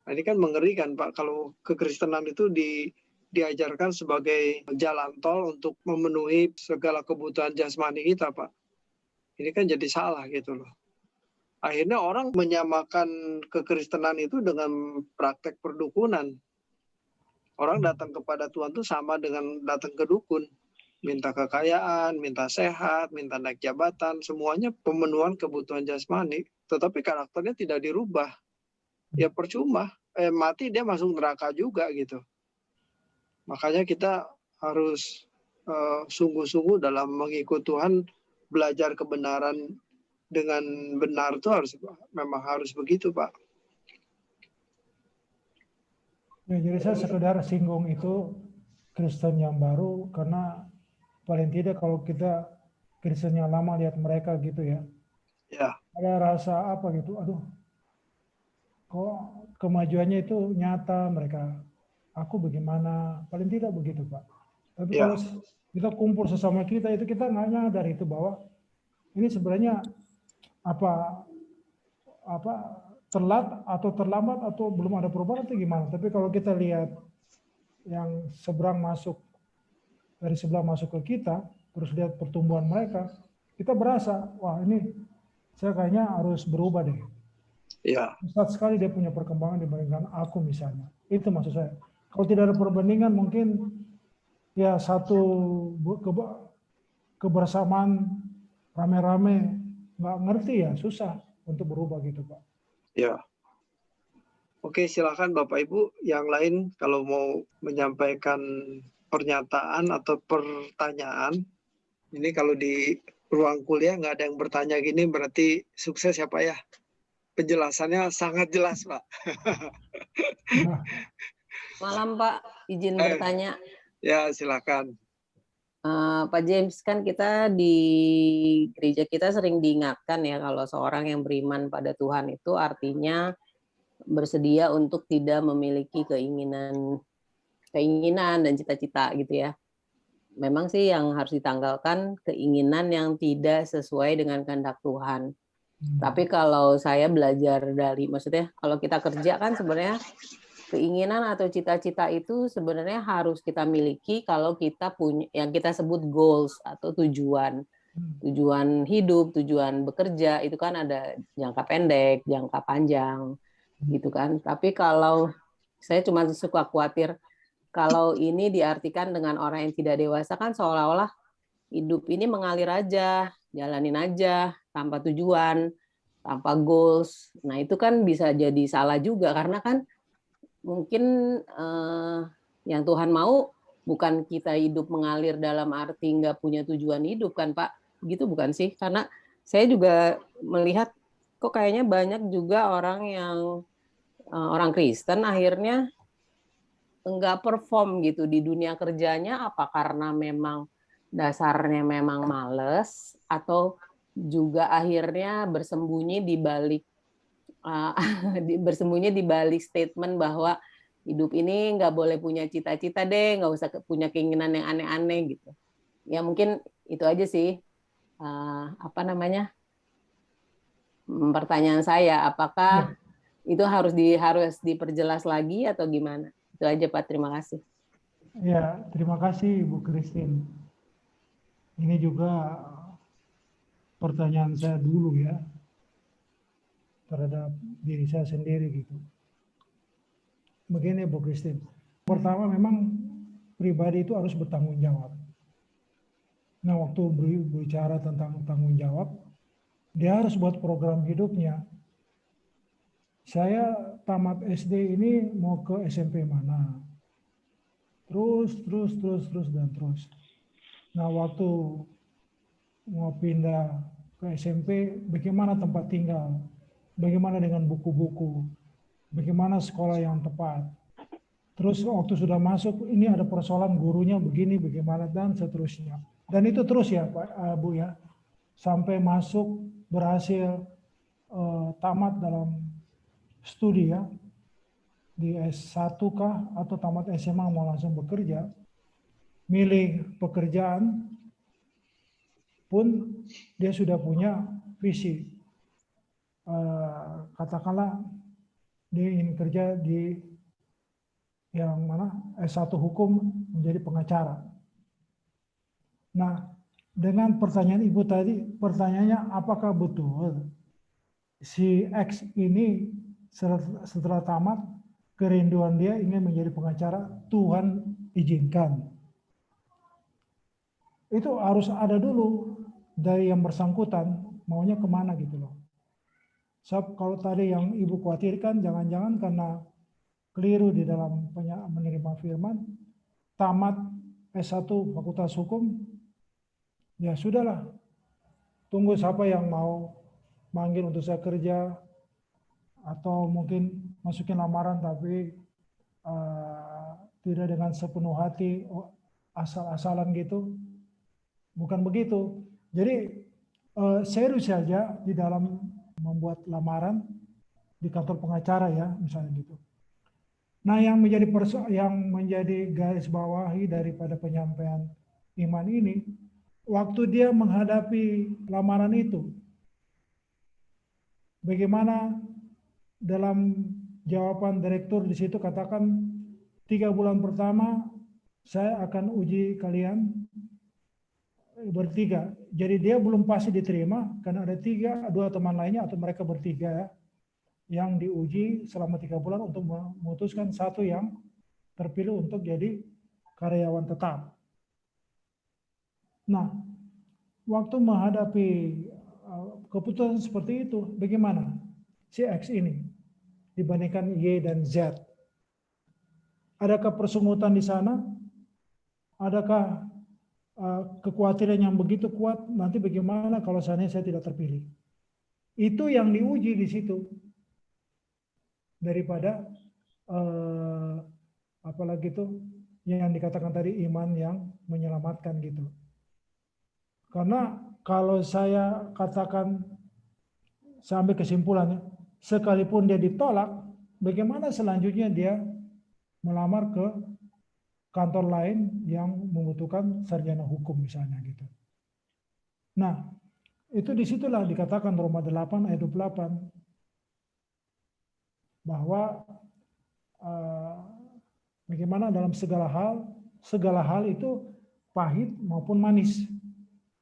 [SPEAKER 1] Nah, ini kan mengerikan, Pak, kalau kekristenan itu diajarkan sebagai jalan tol untuk memenuhi segala kebutuhan jasmani kita, Pak. Ini kan jadi salah gitu loh. Akhirnya orang menyamakan kekristenan itu dengan praktek perdukunan. Orang datang kepada Tuhan itu sama dengan datang ke dukun. Minta kekayaan, minta sehat, minta naik jabatan, semuanya pemenuhan kebutuhan jasmani. Tetapi karakternya tidak dirubah. Ya percuma, mati dia masuk neraka juga gitu. Makanya kita harus sungguh-sungguh dalam mengikut Tuhan, belajar kebenaran dengan benar itu memang harus begitu, Pak.
[SPEAKER 2] Ya, jadi saya sekedar singgung itu Kristen yang baru karena paling tidak kalau kita Kristen yang lama lihat mereka gitu ya,
[SPEAKER 1] Ya,
[SPEAKER 2] ada rasa apa gitu, aduh, kok kemajuannya itu nyata mereka, aku bagaimana, paling tidak begitu Pak. Tapi
[SPEAKER 1] ya,
[SPEAKER 2] kalau kita kumpul sesama kita itu kita nggak nyadar itu bahwa ini sebenarnya apa telat atau terlambat atau belum ada perubahan atau gimana. Tapi kalau kita lihat yang dari sebelah masuk ke kita, terus lihat pertumbuhan mereka, kita berasa, wah ini saya kayaknya harus berubah deh.
[SPEAKER 1] ya,
[SPEAKER 2] Pesat sekali dia punya perkembangan dibandingkan aku misalnya. Itu maksud saya. Kalau tidak ada perbandingan mungkin ya satu kebersamaan rame-rame nggak ngerti ya susah untuk berubah gitu Pak.
[SPEAKER 1] ya. Oke, silakan Bapak Ibu yang lain kalau mau menyampaikan pernyataan atau pertanyaan. Ini kalau di ruang kuliah nggak ada yang bertanya gini berarti sukses ya Pak ya. Penjelasannya sangat jelas Pak.
[SPEAKER 2] Nah,
[SPEAKER 3] Malam Pak, izin bertanya.
[SPEAKER 1] Ya, silakan.
[SPEAKER 3] Pak James, kan kita di gereja kita sering diingatkan ya kalau seorang yang beriman pada Tuhan itu artinya bersedia untuk tidak memiliki keinginan dan cita-cita gitu ya. Memang sih yang harus ditanggalkan keinginan yang tidak sesuai dengan kehendak Tuhan. Tapi kalau saya belajar dari, maksudnya kalau kita kerja kan sebenarnya keinginan atau cita-cita itu sebenarnya harus kita miliki kalau kita punya yang kita sebut goals atau tujuan hidup, tujuan bekerja itu kan ada jangka pendek, jangka panjang gitu kan. Tapi kalau saya cuma suka khawatir kalau ini diartikan dengan orang yang tidak dewasa kan seolah-olah hidup ini mengalir aja, jalanin aja tanpa tujuan, tanpa goals. Nah, itu kan bisa jadi salah juga karena kan mungkin yang Tuhan mau bukan kita hidup mengalir dalam arti nggak punya tujuan hidup kan Pak, gitu bukan sih? Karena saya juga melihat kok kayaknya banyak juga orang yang orang Kristen akhirnya nggak perform gitu di dunia kerjanya, apa karena memang dasarnya memang males atau juga akhirnya bersembunyi di balik statement bahwa hidup ini nggak boleh punya cita-cita deh, nggak usah punya keinginan yang aneh-aneh gitu. Ya mungkin itu aja sih pertanyaan saya, apakah itu harus diperjelas lagi atau gimana? Itu aja Pak, terima kasih.
[SPEAKER 2] Ya, terima kasih Bu Christine. Ini juga pertanyaan saya dulu ya terhadap diri saya sendiri gitu. Begini Bu Christine, pertama memang pribadi itu harus bertanggung jawab. Nah waktu bicara tentang tanggung jawab, dia harus buat program hidupnya. Saya tamat SD ini mau ke SMP mana? Terus. Nah waktu mau pindah ke SMP, bagaimana tempat tinggal? Bagaimana dengan buku-buku? Bagaimana sekolah yang tepat? Terus waktu sudah masuk, ini ada persoalan gurunya begini, bagaimana, dan seterusnya. Dan itu terus ya Pak, Bu ya, sampai masuk berhasil tamat dalam studi ya, di S1 kah, atau tamat SMA mau langsung bekerja, milih pekerjaan, pun dia sudah punya visi. Katakanlah dia ingin kerja di yang mana S1 hukum menjadi pengacara. Nah, dengan pertanyaan Ibu tadi, pertanyaannya apakah betul si X ini setelah tamat kerinduan dia ingin menjadi pengacara, Tuhan izinkan. Itu harus ada dulu dari yang bersangkutan maunya kemana gitu loh. Sebab kalau tadi yang Ibu khawatirkan jangan-jangan karena keliru di dalam menerima firman, tamat S1 Fakultas Hukum, ya sudahlah, tunggu siapa yang mau manggil untuk saya kerja, atau mungkin masukin lamaran tapi tidak dengan sepenuh hati, asal-asalan gitu. Bukan begitu. Jadi serius saja di dalam membuat lamaran di kantor pengacara ya, misalnya gitu. Nah, yang menjadi garis bawahi daripada penyampaian iman ini, waktu dia menghadapi lamaran itu, bagaimana dalam jawaban direktur di situ katakan 3 bulan pertama saya akan uji kalian bertiga. Jadi dia belum pasti diterima karena ada 2 teman lainnya atau mereka bertiga ya, yang diuji selama 3 bulan untuk memutuskan satu yang terpilih untuk jadi karyawan tetap. Nah, waktu menghadapi keputusan seperti itu, bagaimana si X ini dibandingkan Y dan Z? Adakah persungutan di sana? Adakah kekhawatiran yang begitu kuat, nanti bagaimana kalau seandainya saya tidak terpilih? Itu yang diuji di situ. Daripada apalagi itu yang dikatakan tadi iman yang menyelamatkan gitu. Karena kalau saya katakan, saya ambil kesimpulannya, sekalipun dia ditolak, bagaimana selanjutnya dia melamar ke kantor lain yang membutuhkan sarjana hukum misalnya gitu. Nah, itu disitulah dikatakan Roma 8 ayat 28 bahwa bagaimana dalam segala hal itu pahit maupun manis.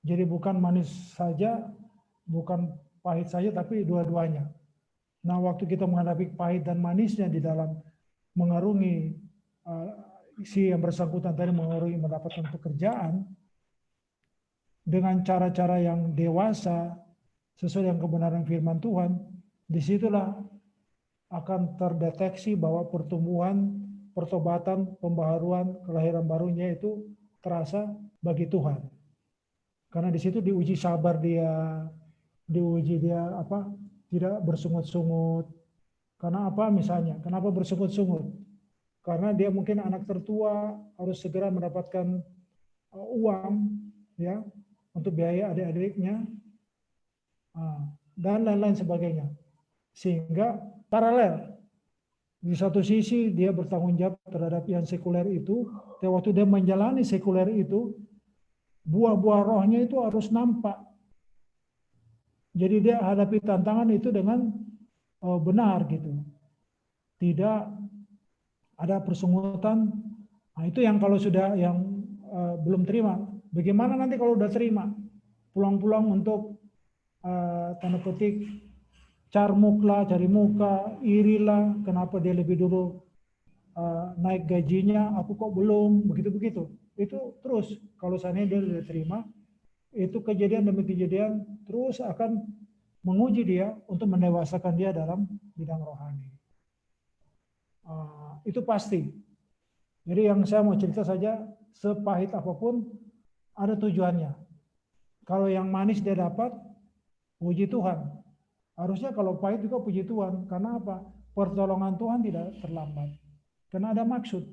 [SPEAKER 2] Jadi bukan manis saja, bukan pahit saja, tapi dua-duanya. Nah, waktu kita menghadapi pahit dan manisnya di dalam mengarungi si yang bersangkutan tadi mengarungi mendapatkan pekerjaan dengan cara-cara yang dewasa sesuai dengan kebenaran firman Tuhan, disitulah akan terdeteksi bahwa pertumbuhan, pertobatan, pembaharuan, kelahiran barunya itu terasa bagi Tuhan. Karena di situ diuji sabar dia, diuji dia tidak bersungut-sungut. Karena apa misalnya? Kenapa bersungut-sungut? Karena dia mungkin anak tertua, harus segera mendapatkan uang ya untuk biaya adik-adiknya dan lain-lain sebagainya. Sehingga paralel. Di satu sisi dia bertanggung jawab terhadap yang sekuler itu, dan waktu dia menjalani sekuler itu, buah-buah rohnya itu harus nampak. Jadi dia hadapi tantangan itu dengan benar gitu. Tidak ada persungutan. Nah, itu yang kalau sudah yang belum terima. Bagaimana nanti kalau udah terima? Pulang-pulang untuk tanda petik carmuklah, cari muka, irilah, kenapa dia lebih dulu naik gajinya, aku kok belum, begitu-begitu. Itu terus, kalau seandainya dia sudah terima, itu kejadian demi kejadian terus akan menguji dia untuk mendewasakan dia dalam bidang rohani. Itu pasti. Jadi yang saya mau cerita saja, sepahit apapun ada tujuannya. Kalau yang manis dia dapat, puji Tuhan. Harusnya kalau pahit juga puji Tuhan. Karena apa? Pertolongan Tuhan tidak terlambat. Karena ada maksud.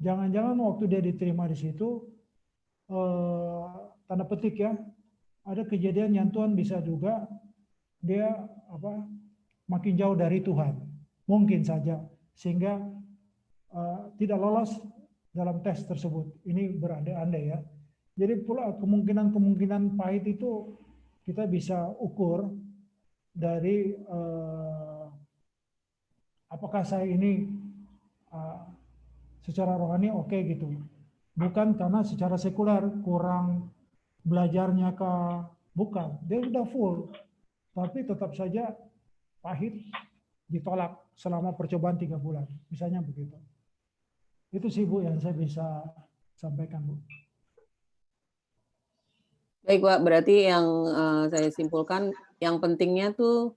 [SPEAKER 2] Jangan-jangan waktu dia diterima di situ, tanda petik ya, ada kejadian yang Tuhan bisa juga dia makin jauh dari Tuhan. Mungkin saja. Sehingga tidak lolos dalam tes tersebut. Ini berandai-andai ya. Jadi pula kemungkinan pahit itu kita bisa ukur dari apakah saya ini secara rohani oke gitu. Bukan karena secara sekuler kurang belajarnya kah, bukan. Dia udah full, tapi tetap saja pahit ditolak selama percobaan 3 bulan. Misalnya begitu. Itu sih Bu yang saya bisa sampaikan Bu.
[SPEAKER 3] Baik Pak, berarti yang saya simpulkan yang pentingnya tuh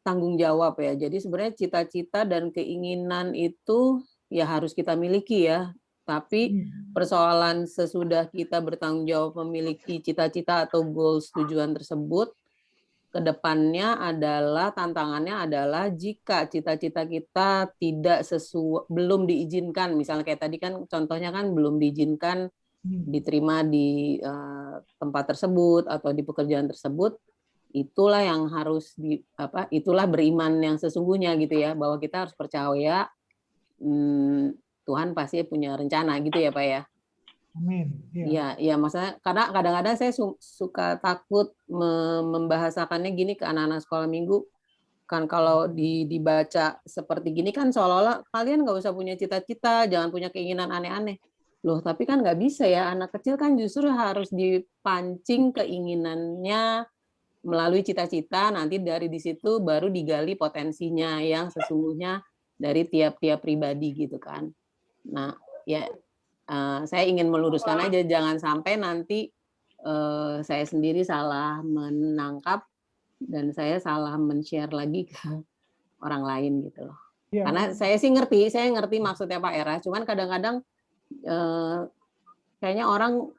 [SPEAKER 3] tanggung jawab ya. Jadi sebenarnya cita-cita dan keinginan itu ya harus kita miliki ya. Tapi persoalan sesudah kita bertanggung jawab memiliki cita-cita atau goals tujuan tersebut, kedepannya adalah tantangannya adalah jika cita-cita kita tidak belum diizinkan, misalnya kayak tadi kan contohnya kan belum diizinkan diterima di tempat tersebut atau di pekerjaan tersebut, itulah yang harus itulah beriman yang sesungguhnya gitu ya, bahwa kita harus percaya Tuhan pasti punya rencana gitu ya Pak ya.
[SPEAKER 2] Amin.
[SPEAKER 3] Iya, ya maksudnya karena kadang-kadang saya suka takut membahasakannya gini ke anak-anak sekolah minggu, kan kalau dibaca seperti gini kan seolah-olah kalian nggak usah punya cita-cita, jangan punya keinginan aneh-aneh. Loh, tapi kan nggak bisa ya, anak kecil kan justru harus dipancing keinginannya melalui cita-cita, nanti dari di situ baru digali potensinya yang sesungguhnya dari tiap-tiap pribadi gitu kan. Nah, ya saya ingin meluruskan aja, jangan sampai nanti saya sendiri salah menangkap dan saya salah men-share lagi ke orang lain gitu loh. Ya. Karena saya ngerti maksudnya Pak Era, cuman kadang-kadang kayaknya orang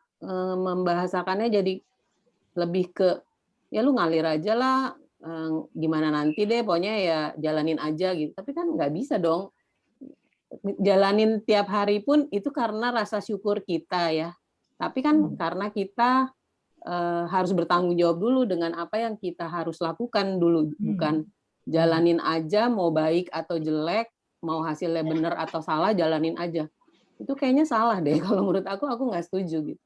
[SPEAKER 3] membahasakannya jadi lebih ke ya lu ngalir aja lah, gimana nanti deh, pokoknya ya jalanin aja gitu. Tapi kan nggak bisa dong. Jalanin tiap hari pun itu karena rasa syukur kita ya. Tapi kan karena kita harus bertanggung jawab dulu dengan apa yang kita harus lakukan dulu, bukan jalanin aja mau baik atau jelek, mau hasilnya benar atau salah jalanin aja. Itu kayaknya salah deh kalau menurut aku nggak setuju gitu.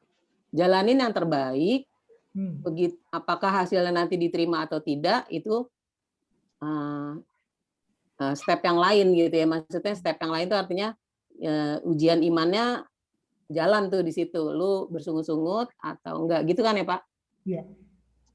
[SPEAKER 3] Jalanin yang terbaik, begitu apakah hasilnya nanti diterima atau tidak itu step yang lain gitu ya, maksudnya step yang lain itu artinya ujian imannya jalan tuh di situ, lu bersungut-sungut atau enggak gitu kan ya Pak?
[SPEAKER 2] Iya.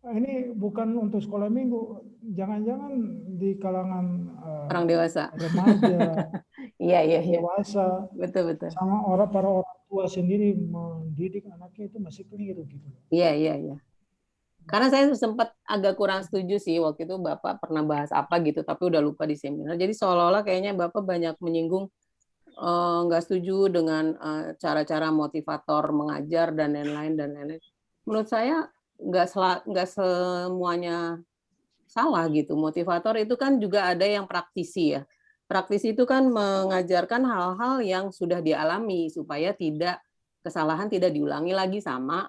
[SPEAKER 2] Ini bukan untuk sekolah minggu, jangan-jangan di kalangan
[SPEAKER 3] orang dewasa,
[SPEAKER 2] remaja,
[SPEAKER 3] iya
[SPEAKER 2] dewasa,
[SPEAKER 3] betul
[SPEAKER 2] sama para orang tua sendiri mendidik anaknya itu masih keliru gitu.
[SPEAKER 3] Iya. Karena saya sempat agak kurang setuju sih waktu itu Bapak pernah bahas apa gitu, tapi udah lupa di seminar. Jadi seolah-olah kayaknya Bapak banyak menyinggung nggak setuju dengan cara-cara motivator mengajar dan lain-lain. Menurut saya nggak semuanya salah gitu. Motivator itu kan juga ada yang praktisi ya. Praktisi itu kan mengajarkan hal-hal yang sudah dialami supaya kesalahan tidak diulangi lagi sama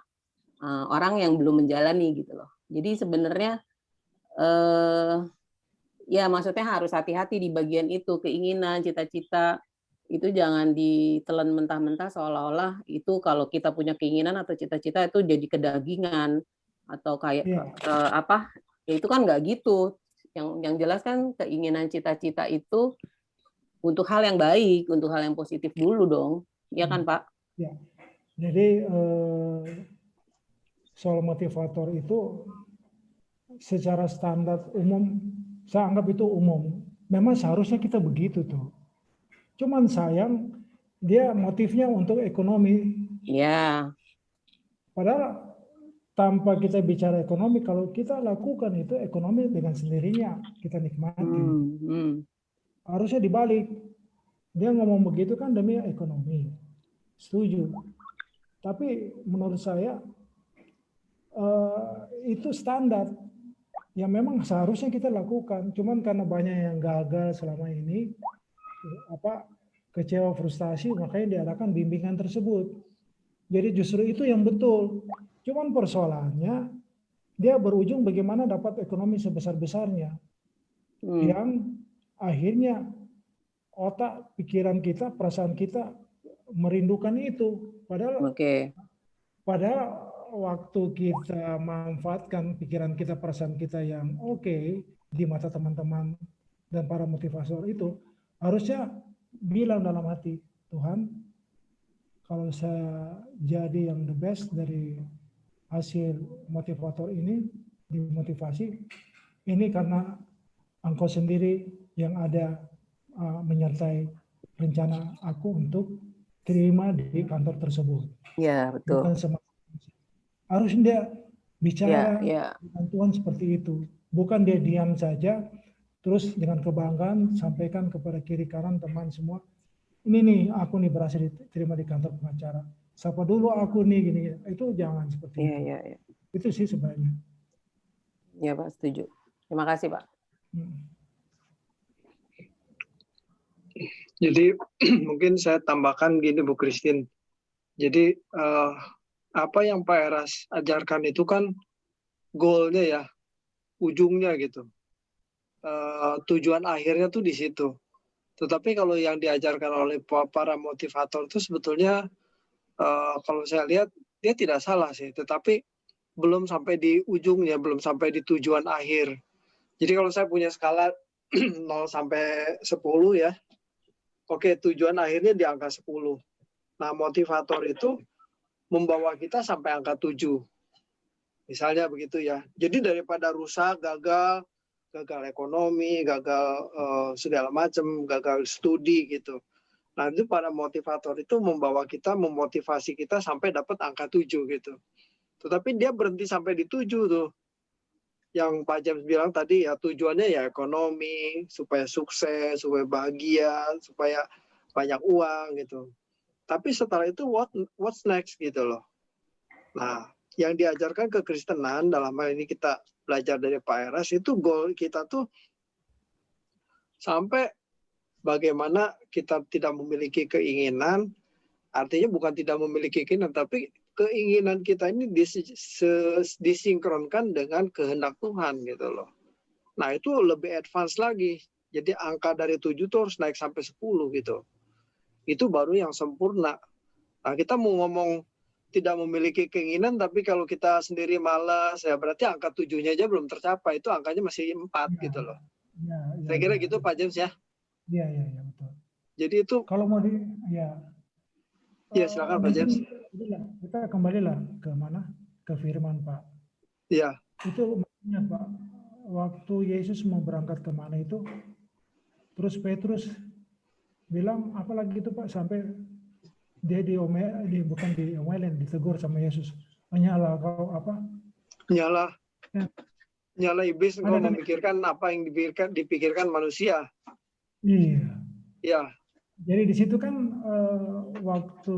[SPEAKER 3] orang yang belum menjalani gitu loh. Jadi sebenarnya ya maksudnya harus hati-hati di bagian itu, keinginan, cita-cita itu jangan ditelan mentah-mentah seolah-olah itu kalau kita punya keinginan atau cita-cita itu jadi kedagingan atau kayak apa? Ya itu kan nggak gitu. Yang jelas kan keinginan cita-cita itu untuk hal yang baik, untuk hal yang positif dulu dong. Iya kan, Pak?
[SPEAKER 2] Ya. Jadi soal motivator itu secara standar umum, saya anggap itu umum. Memang seharusnya kita begitu tuh. Cuman sayang dia motifnya untuk ekonomi.
[SPEAKER 3] Iya.
[SPEAKER 2] Padahal tanpa kita bicara ekonomi, kalau kita lakukan itu ekonomi dengan sendirinya kita nikmati. Harusnya dibalik. Dia ngomong begitu kan demi ekonomi. Setuju. Tapi menurut saya itu standar yang memang seharusnya kita lakukan. Cuman karena banyak yang gagal selama ini, kecewa, frustasi, makanya diadakan bimbingan tersebut. Jadi justru itu yang betul. Cuman persoalannya dia berujung bagaimana dapat ekonomi sebesar-besarnya. Yang akhirnya otak, pikiran kita, perasaan kita merindukan itu. Padahal pada waktu kita memanfaatkan pikiran kita, perasaan kita yang oke di mata teman-teman dan para motivator itu, harusnya bilang dalam hati, Tuhan, kalau saya jadi yang the best dari hasil motivator ini, dimotivasi, ini karena Engkau sendiri yang ada menyertai rencana aku untuk terima di kantor tersebut.
[SPEAKER 3] Ya, betul.
[SPEAKER 2] Bukan harus dia bicara
[SPEAKER 3] Ya.
[SPEAKER 2] dengan Tuhan seperti itu. Bukan dia diam saja, terus dengan kebanggaan sampaikan kepada kiri kanan teman semua, ini nih aku nih berhasil diterima di kantor pengacara. Siapa dulu aku nih gini. Itu jangan seperti itu.
[SPEAKER 3] Ya.
[SPEAKER 2] Itu sih sebenarnya.
[SPEAKER 3] Ya Pak, setuju. Terima kasih Pak.
[SPEAKER 1] Jadi mungkin saya tambahkan gini Bu Christine. Jadi apa yang Pak Eras ajarkan itu kan goalnya ya, ujungnya gitu. Tujuan akhirnya tuh di situ. Tetapi kalau yang diajarkan oleh para motivator itu sebetulnya kalau saya lihat dia tidak salah sih, tetapi belum sampai di ujungnya, belum sampai di tujuan akhir. Jadi kalau saya punya skala 0 sampai 10 ya, oke, tujuan akhirnya di angka 10. Nah, motivator itu membawa kita sampai angka 7. Misalnya begitu ya. Jadi daripada rusak, gagal ekonomi, gagal segala macam, gagal studi gitu. Nah, itu para motivator itu membawa kita, memotivasi kita sampai dapat angka 7 gitu. Tetapi dia berhenti sampai di 7 tuh. Yang Pak James bilang tadi ya, tujuannya ya ekonomi, supaya sukses, supaya bahagia, supaya banyak uang gitu. Tapi setelah itu what's next gitu loh. Nah, yang diajarkan kekristenan dalam hal ini kita belajar dari Pak Eras itu goal kita tuh sampai bagaimana kita tidak memiliki keinginan, artinya bukan tidak memiliki keinginan, tapi keinginan kita ini disinkronkan dengan kehendak Tuhan gitu loh. Nah itu lebih advance lagi. Jadi angka dari 7 itu harus naik sampai 10 gitu. Itu baru yang sempurna. Nah kita mau ngomong tidak memiliki keinginan, tapi kalau kita sendiri malas, ya berarti angka 7-nya aja belum tercapai. Itu angkanya masih 4 gitu loh. Saya kira gitu Pak James ya.
[SPEAKER 2] Iya betul.
[SPEAKER 1] Jadi itu
[SPEAKER 2] kalau mau
[SPEAKER 1] ya silakan Pak James.
[SPEAKER 2] Kita kembalilah ke mana? Ke firman Pak.
[SPEAKER 1] Iya.
[SPEAKER 2] Itu makanya Pak, waktu Yesus mau berangkat ke mana itu, terus Petrus bilang apalagi itu Pak, sampai dia bukan diomelin, ditegur sama Yesus. Menyala kau apa?
[SPEAKER 1] Nyala iblis, engkau memikirkan apa yang dipikirkan manusia. Iya.
[SPEAKER 2] Jadi di situ kan waktu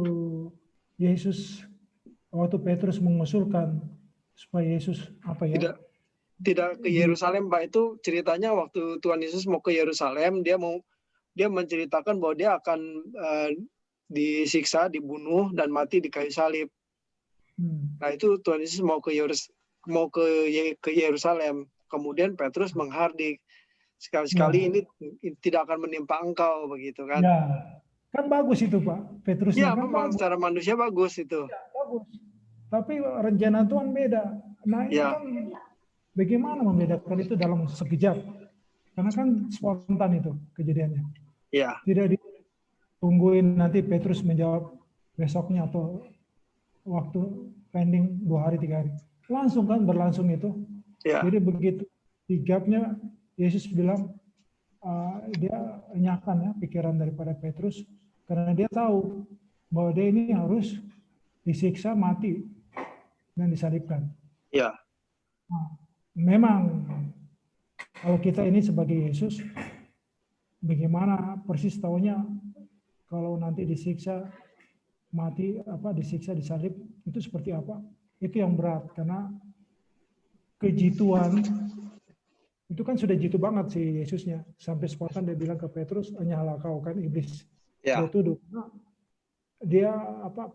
[SPEAKER 2] Petrus mengusulkan supaya Yesus
[SPEAKER 1] tidak ke Yerusalem Pak, itu ceritanya waktu Tuhan Yesus mau ke Yerusalem, dia menceritakan bahwa dia akan disiksa, dibunuh dan mati di kayu salib. Nah itu Tuhan Yesus mau ke Yerusalem. Kemudian Petrus menghardik, sekali-sekali ini tidak akan menimpa engkau, begitu kan?
[SPEAKER 2] Ya, kan bagus itu Pak, Petrusnya.
[SPEAKER 1] Ya, kan memang bagus. Secara manusia bagus itu.
[SPEAKER 2] Ya, bagus. Tapi rencana Tuhan beda. Nah ini kan bagaimana membedakan itu dalam sekejap? Karena kan spontan itu kejadiannya.
[SPEAKER 1] Ya.
[SPEAKER 2] Tidak ditungguin nanti Petrus menjawab besoknya atau waktu pending 2 hari 3 hari. Langsung kan berlangsung itu.
[SPEAKER 1] Ya.
[SPEAKER 2] Jadi begitu sigapnya Yesus bilang dia enyahkan ya pikiran daripada Petrus, karena dia tahu bahwa dia ini harus disiksa mati dan disalibkan.
[SPEAKER 1] Ya.
[SPEAKER 2] Nah, memang kalau kita ini sebagai Yesus, bagaimana persis taunya kalau nanti disiksa mati, disiksa disalib itu seperti apa? Itu yang berat, karena kejituan itu kan sudah jitu banget si Yesusnya, sampai spontan dia bilang ke Petrus, "Nyala kau," kan iblis.
[SPEAKER 1] Ya.
[SPEAKER 2] Dia tuduh. Nah, dia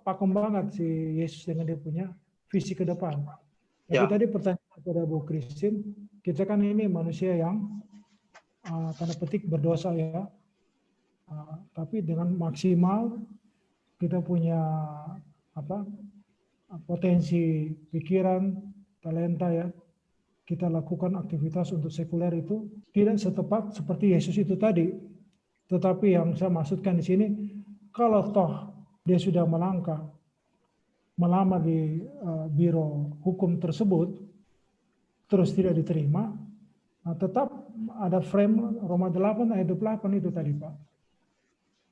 [SPEAKER 2] pakem banget si Yesus dengan dia punya visi ke depan. Tapi tadi pertanyaan kepada Bu Christine, kita kan ini manusia yang tanda petik berdosa ya, tapi dengan maksimal kita punya potensi pikiran, talenta ya, kita lakukan aktivitas untuk sekuler itu tidak setepat seperti Yesus itu tadi. Tetapi yang saya maksudkan di sini, kalau toh dia sudah melamar di biro hukum tersebut, terus tidak diterima, nah tetap ada frame Roma 8 ayat 28 itu tadi Pak.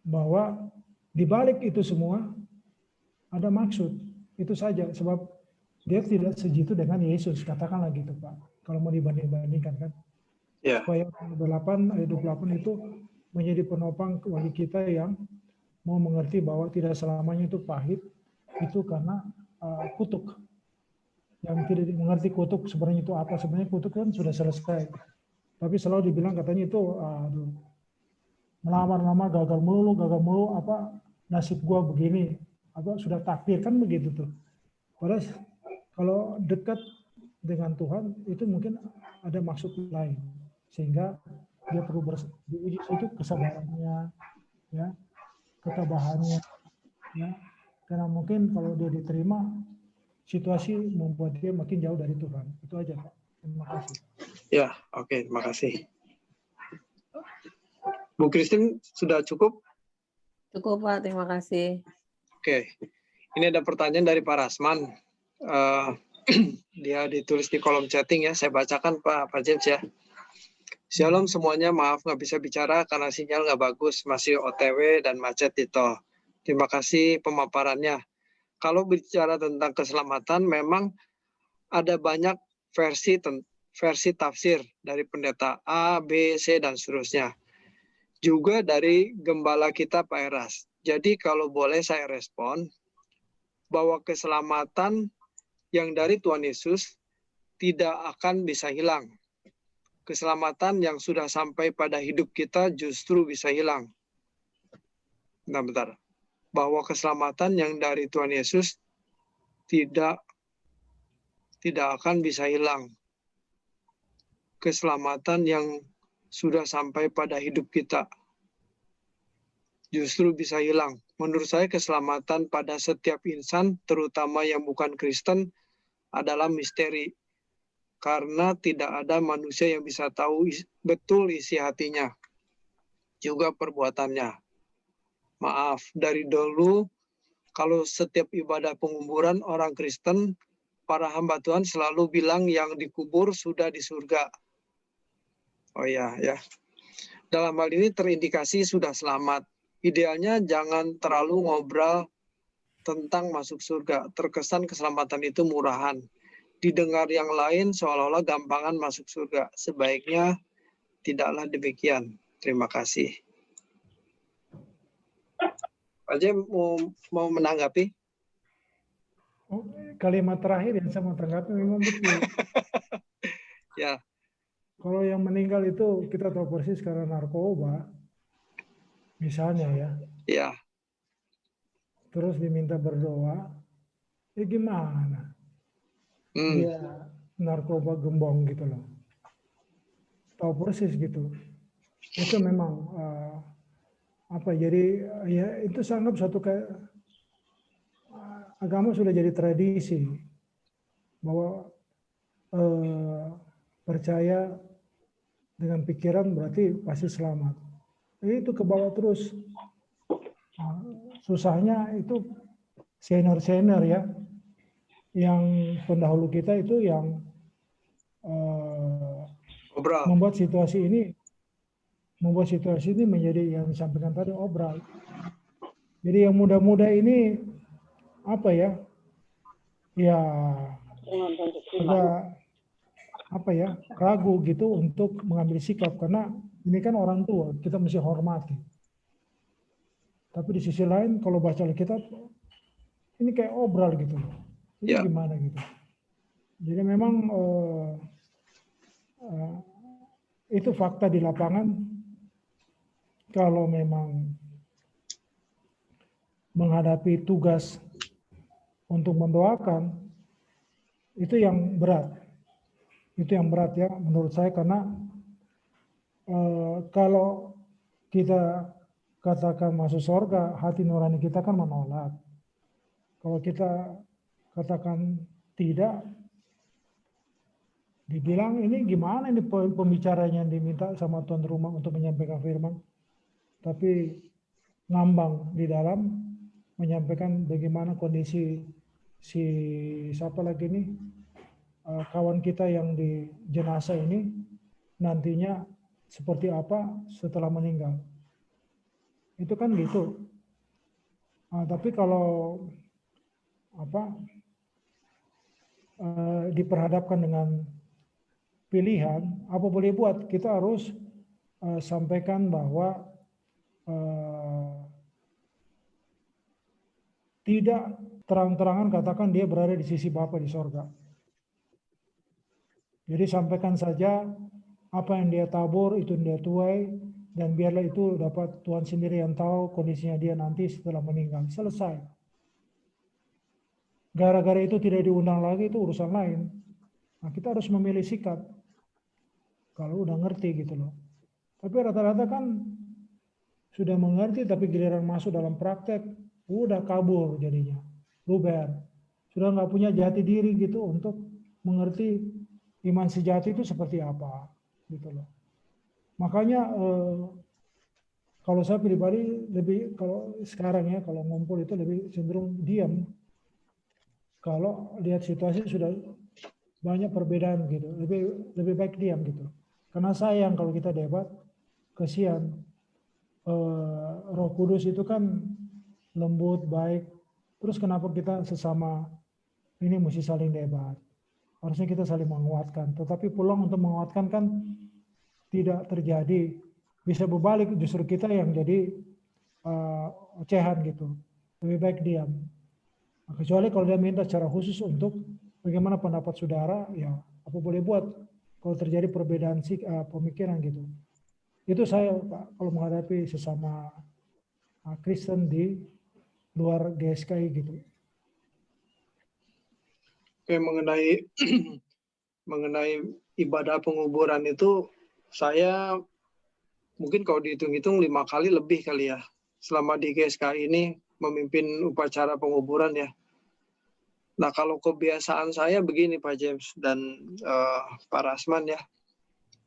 [SPEAKER 2] Bahwa di balik itu semua ada maksud. Itu saja, sebab dia tidak sejitu dengan Yesus, katakanlah gitu Pak. Kalau mau dibanding-bandingkan kan.
[SPEAKER 1] Ya.
[SPEAKER 2] Supaya Roma 8 ayat 28 itu menjadi penopang bagi kita yang mau mengerti bahwa tidak selamanya itu pahit, itu karena kutuk. Yang tidak mengerti kutuk sebenarnya itu apa, sebenarnya kutuk kan sudah selesai. Tapi selalu dibilang katanya itu melamar-lamar gagal melulu, apa nasib gua begini, apa sudah takdir kan begitu tuh. Padahal kalau dekat dengan Tuhan itu mungkin ada maksud lain, sehingga dia perlu diuji itu kesabarannya, ya, ketabahannya, ya, karena mungkin kalau dia diterima situasi membuat dia makin jauh dari Tuhan. Itu aja Pak. Terima kasih.
[SPEAKER 1] Ya, oke, terima kasih. Bu Christine sudah cukup?
[SPEAKER 3] Cukup Pak, terima kasih.
[SPEAKER 1] Oke, ini ada pertanyaan dari Pak Rasman. Dia ditulis di kolom chatting ya, saya bacakan Pak James ya. Shalom semuanya, maaf nggak bisa bicara karena sinyal nggak bagus, masih OTW dan macet di tol. Terima kasih pemaparannya. Kalau bicara tentang keselamatan, memang ada banyak versi tafsir dari pendeta A, B, C, dan seterusnya. Juga dari gembala kita Pak Eras. Jadi kalau boleh saya respon, bahwa keselamatan yang dari Tuhan Yesus tidak akan bisa hilang. Keselamatan yang sudah sampai pada hidup kita justru bisa hilang. Bentar. Bahwa keselamatan yang dari Tuhan Yesus tidak akan bisa hilang. Keselamatan yang sudah sampai pada hidup kita justru bisa hilang. Menurut saya keselamatan pada setiap insan, terutama yang bukan Kristen, adalah misteri. Karena tidak ada manusia yang bisa tahu betul isi hatinya, juga perbuatannya. Maaf, dari dulu, kalau setiap ibadah penguburan orang Kristen, para hamba Tuhan selalu bilang yang dikubur sudah di surga. Oh ya. Dalam hal ini terindikasi sudah selamat. Idealnya jangan terlalu ngobrol tentang masuk surga. Terkesan keselamatan itu murahan. Didengar yang lain seolah-olah gampangan masuk surga. Sebaiknya tidaklah demikian. Terima kasih. Pak Jem mau menanggapi?
[SPEAKER 2] Kalimat terakhir yang saya mau tanggapi memang betul.
[SPEAKER 1] Ya.
[SPEAKER 2] Kalau yang meninggal itu kita tahu persis karena narkoba, misalnya ya.
[SPEAKER 1] Ya.
[SPEAKER 2] Terus diminta berdoa, gimana? Dia narkoba gembong gitu loh. Tahu persis gitu. Itu memang jadi ya itu sangat satu kayak agama sudah jadi tradisi bahwa percaya dengan pikiran berarti pasti selamat. Itu ke bawah terus. Susahnya itu senior ya, yang pendahulu kita itu yang membuat situasi ini menjadi yang disampaikan tadi obral. Jadi yang muda-muda ini apa ya agak ragu gitu untuk mengambil sikap karena ini kan orang tua, kita mesti hormati. Tapi di sisi lain kalau baca Alkitab ini kayak obral gitu. Ini gimana gitu. Jadi memang itu fakta di lapangan. Kalau memang menghadapi tugas untuk mendoakan, itu yang berat. Itu yang berat ya menurut saya karena kalau kita katakan masuk surga, hati nurani kita kan menolak. katakan tidak, dibilang ini gimana ini pembicaranya yang diminta sama tuan rumah untuk menyampaikan firman, tapi ngambang di dalam menyampaikan bagaimana kondisi si siapa lagi nih kawan kita yang di jenazah ini nantinya seperti apa setelah meninggal. Itu kan gitu. Tapi kalau diperhadapkan dengan pilihan, apa boleh buat? Kita harus sampaikan bahwa tidak terang-terangan katakan dia berada di sisi Bapa di sorga. Jadi sampaikan saja apa yang dia tabur, itu yang dia tuai, dan biarlah itu dapat Tuhan sendiri yang tahu kondisinya dia nanti setelah meninggal. Selesai. Gara-gara itu tidak diundang lagi itu urusan lain. Nah, kita harus memilih sikap. Kalau udah ngerti gitu loh. Tapi rata-rata kan sudah mengerti tapi giliran masuk dalam praktek udah kabur jadinya. Luber. Sudah nggak punya jati diri gitu untuk mengerti iman sejati itu seperti apa gitu loh. Makanya kalau saya pribadi lebih, kalau sekarang ya kalau ngumpul itu lebih cenderung diam. Kalau lihat situasi sudah banyak perbedaan gitu, lebih baik diam gitu. Karena sayang kalau kita debat, kasihan. Roh Kudus itu kan lembut, baik. Terus kenapa kita sesama ini mesti saling debat? Harusnya kita saling menguatkan. Tetapi peluang untuk menguatkan kan tidak terjadi. Bisa berbalik, justru kita yang jadi ocehan gitu. Lebih baik diam. Nah, kecuali kalau dia minta secara khusus untuk bagaimana pendapat saudara, ya apa boleh buat kalau terjadi perbedaan pemikiran gitu. Itu saya Pak, kalau menghadapi sesama Kristen di luar GSKI gitu.
[SPEAKER 1] Oke, mengenai ibadah penguburan itu, saya mungkin kalau dihitung-hitung 5 kali lebih kali ya selama di GSKI ini memimpin upacara penguburan ya. Nah, kalau kebiasaan saya begini Pak James dan Pak Rasman ya.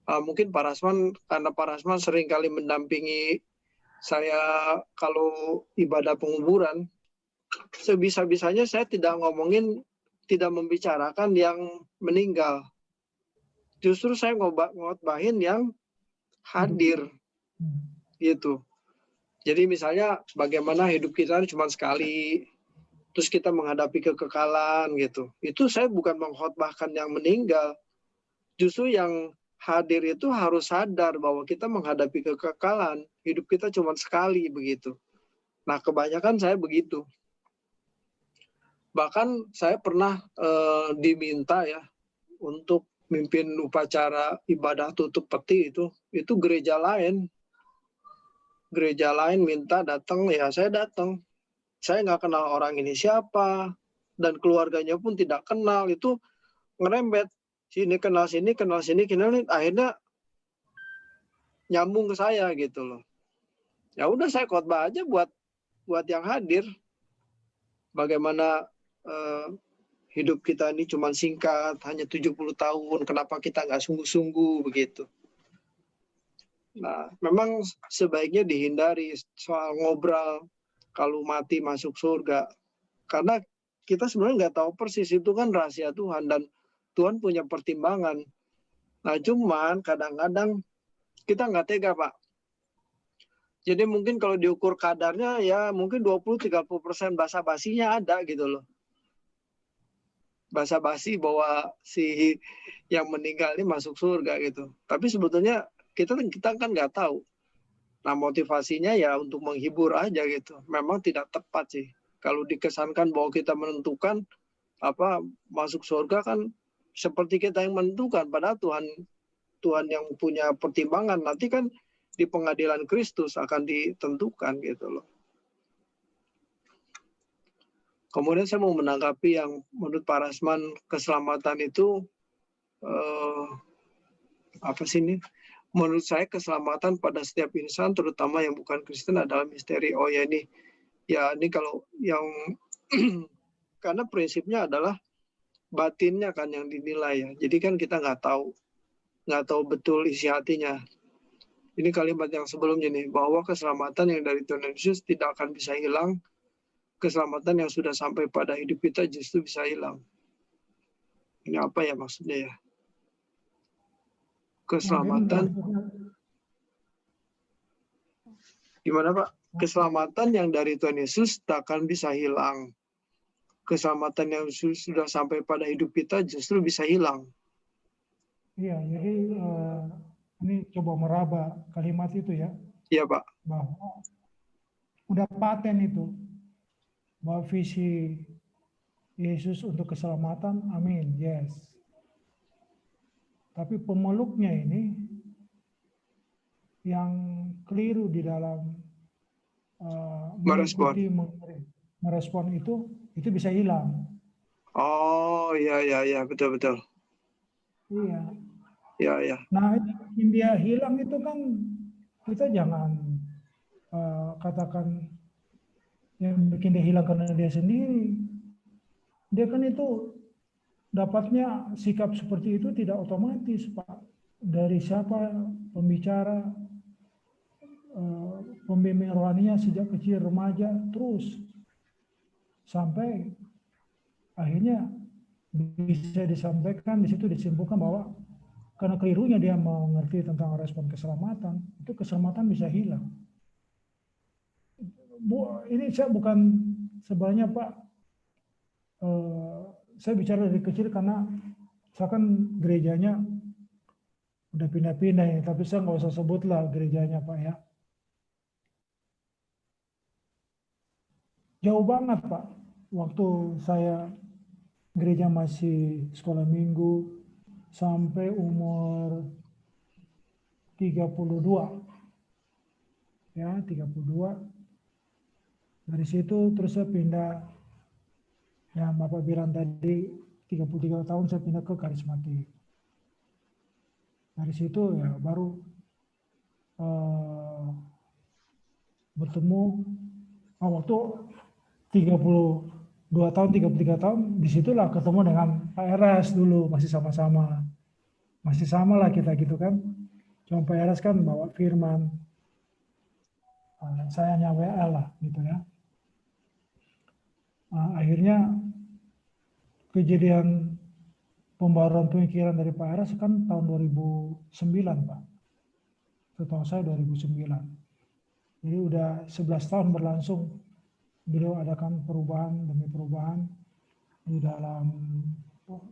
[SPEAKER 1] Mungkin Pak Rasman, karena Pak Rasman sering kali mendampingi saya kalau ibadah penguburan, sebisa-bisanya saya tidak membicarakan yang meninggal. Justru saya ngotbahin yang hadir gitu. Jadi misalnya bagaimana hidup kita cuma sekali, terus kita menghadapi kekekalan gitu. Itu saya bukan mengkhotbahkan yang meninggal. Justru yang hadir itu harus sadar bahwa kita menghadapi kekekalan. Hidup kita cuma sekali begitu. Nah, kebanyakan saya begitu. Bahkan saya pernah diminta ya untuk mimpin upacara ibadah tutup peti itu gereja lain. Gereja lain minta datang, ya saya datang. Saya nggak kenal orang ini siapa, dan keluarganya pun tidak kenal. Itu ngerembet. Sini kenal sini, akhirnya nyambung ke saya gitu loh. Ya udah saya khotbah aja buat yang hadir. Bagaimana hidup kita ini cuma singkat, hanya 70 tahun, kenapa kita nggak sungguh-sungguh begitu. Nah, memang sebaiknya dihindari soal ngobrol kalau mati masuk surga. Karena kita sebenarnya nggak tahu persis, itu kan rahasia Tuhan dan Tuhan punya pertimbangan. Nah, cuman kadang-kadang kita nggak tega, Pak. Jadi mungkin kalau diukur kadarnya ya mungkin 20-30% basa-basinya ada gitu loh. Basa-basi bahwa si yang meninggal ini masuk surga gitu. Tapi sebetulnya kita kan nggak tahu. Nah, motivasinya ya untuk menghibur aja gitu. Memang tidak tepat sih. Kalau dikesankan bahwa kita menentukan masuk surga kan seperti kita yang menentukan, padahal Tuhan yang punya pertimbangan. Nanti kan di pengadilan Kristus akan ditentukan gitu loh. Kemudian saya mau menanggapi yang menurut Pak Rasman keselamatan itu menurut saya keselamatan pada setiap insan terutama yang bukan Kristen adalah misteri. Oh ya ini kalau yang karena prinsipnya adalah batinnya kan yang dinilai ya. Jadi kan kita nggak tahu betul isi hatinya. Ini kalimat yang sebelumnya nih, bahwa keselamatan yang dari Tuhan Yesus tidak akan bisa hilang, keselamatan yang sudah sampai pada hidup kita justru bisa hilang. Ini apa ya maksudnya ya? Keselamatan, gimana Pak? Keselamatan yang dari Tuhan Yesus tak akan bisa hilang. Keselamatan yang sudah sampai pada hidup kita justru bisa hilang.
[SPEAKER 2] Iya, jadi ini coba meraba kalimat itu ya,
[SPEAKER 1] Iya Pak.
[SPEAKER 2] bahwa udah paten itu, bahwa visi Yesus untuk keselamatan, amin, yes. Tapi pemeluknya ini yang keliru di dalam mengikuti, merespon itu bisa hilang.
[SPEAKER 1] Oh iya betul.
[SPEAKER 2] Iya.
[SPEAKER 1] Iya.
[SPEAKER 2] Nah, yang dia hilang itu kan kita jangan katakan yang bikin dia hilang karena dia sendiri. Dia kan itu dapatnya sikap seperti itu tidak otomatis, Pak. Dari siapa pembicara, pembimbing rohaninya sejak kecil, remaja, terus sampai akhirnya bisa disampaikan, di situ disimpulkan bahwa karena kelirunya dia mengerti tentang respon keselamatan, itu keselamatan bisa hilang. Ini saya bukan sebenarnya Pak, saya bicara dari kecil karena saya kan gerejanya udah pindah-pindah ya, tapi saya nggak usah sebut lah gerejanya Pak ya. Jauh banget Pak, waktu saya gereja masih sekolah minggu sampai umur 32. Ya, 32. Dari situ terus saya pindah, ya Bapak bilang tadi 33 tahun saya pindah ke karismatik. Dari situ ya baru bertemu waktu 32 tahun, 33 tahun, disitulah ketemu dengan Pak Eras dulu, masih sama-sama. Masih sama lah kita gitu kan. Cuma Pak Eras kan bawa firman, saya hanya WA lah gitu ya. Akhirnya kejadian pembaruan pemikiran dari Pak Eras kan tahun 2009 Pak. Setahu saya 2009. Jadi udah 11 tahun berlangsung. Beliau adakan perubahan demi perubahan di dalam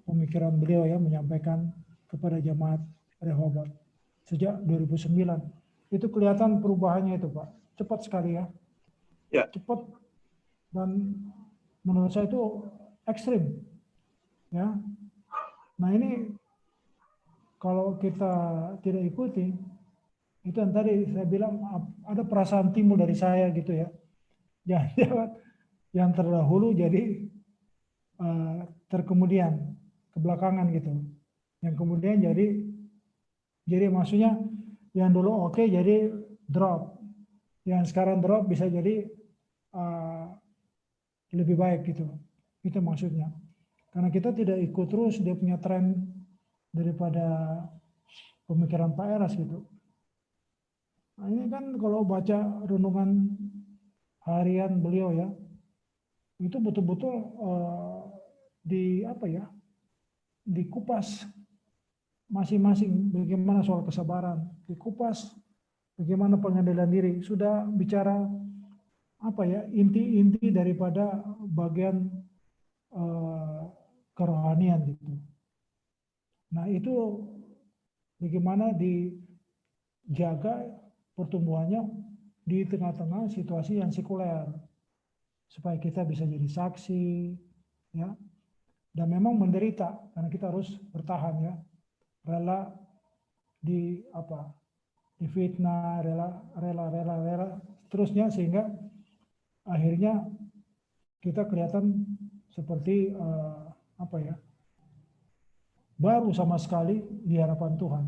[SPEAKER 2] pemikiran beliau ya, menyampaikan kepada jemaat Rehoboth sejak 2009. Itu kelihatan perubahannya itu Pak. Cepat sekali ya.
[SPEAKER 1] Ya.
[SPEAKER 2] Cepat dan menurut saya itu ekstrim. Ya. Nah ini kalau kita tidak ikuti, itu yang tadi saya bilang ada perasaan timbul dari saya gitu ya. Jangan yang terdahulu jadi terkemudian, kebelakangan gitu. Yang kemudian jadi maksudnya yang dulu oke, jadi drop. Yang sekarang drop bisa jadi lebih baik gitu. Itu maksudnya. Karena kita tidak ikut terus dia punya tren daripada pemikiran Pak Eras gitu. Nah, ini kan kalau baca renungan harian beliau ya, itu betul-betul dikupas masing-masing, bagaimana soal kesabaran, dikupas bagaimana pengendalian diri, sudah bicara inti-inti daripada bagian kerohanian gitu. Nah itu bagaimana dijaga pertumbuhannya di tengah-tengah situasi yang sekuler, supaya kita bisa jadi saksi, ya, dan memang menderita karena kita harus bertahan ya, rela difitnah, rela seterusnya, sehingga akhirnya kita kelihatan seperti baru sama sekali di hadapan Tuhan.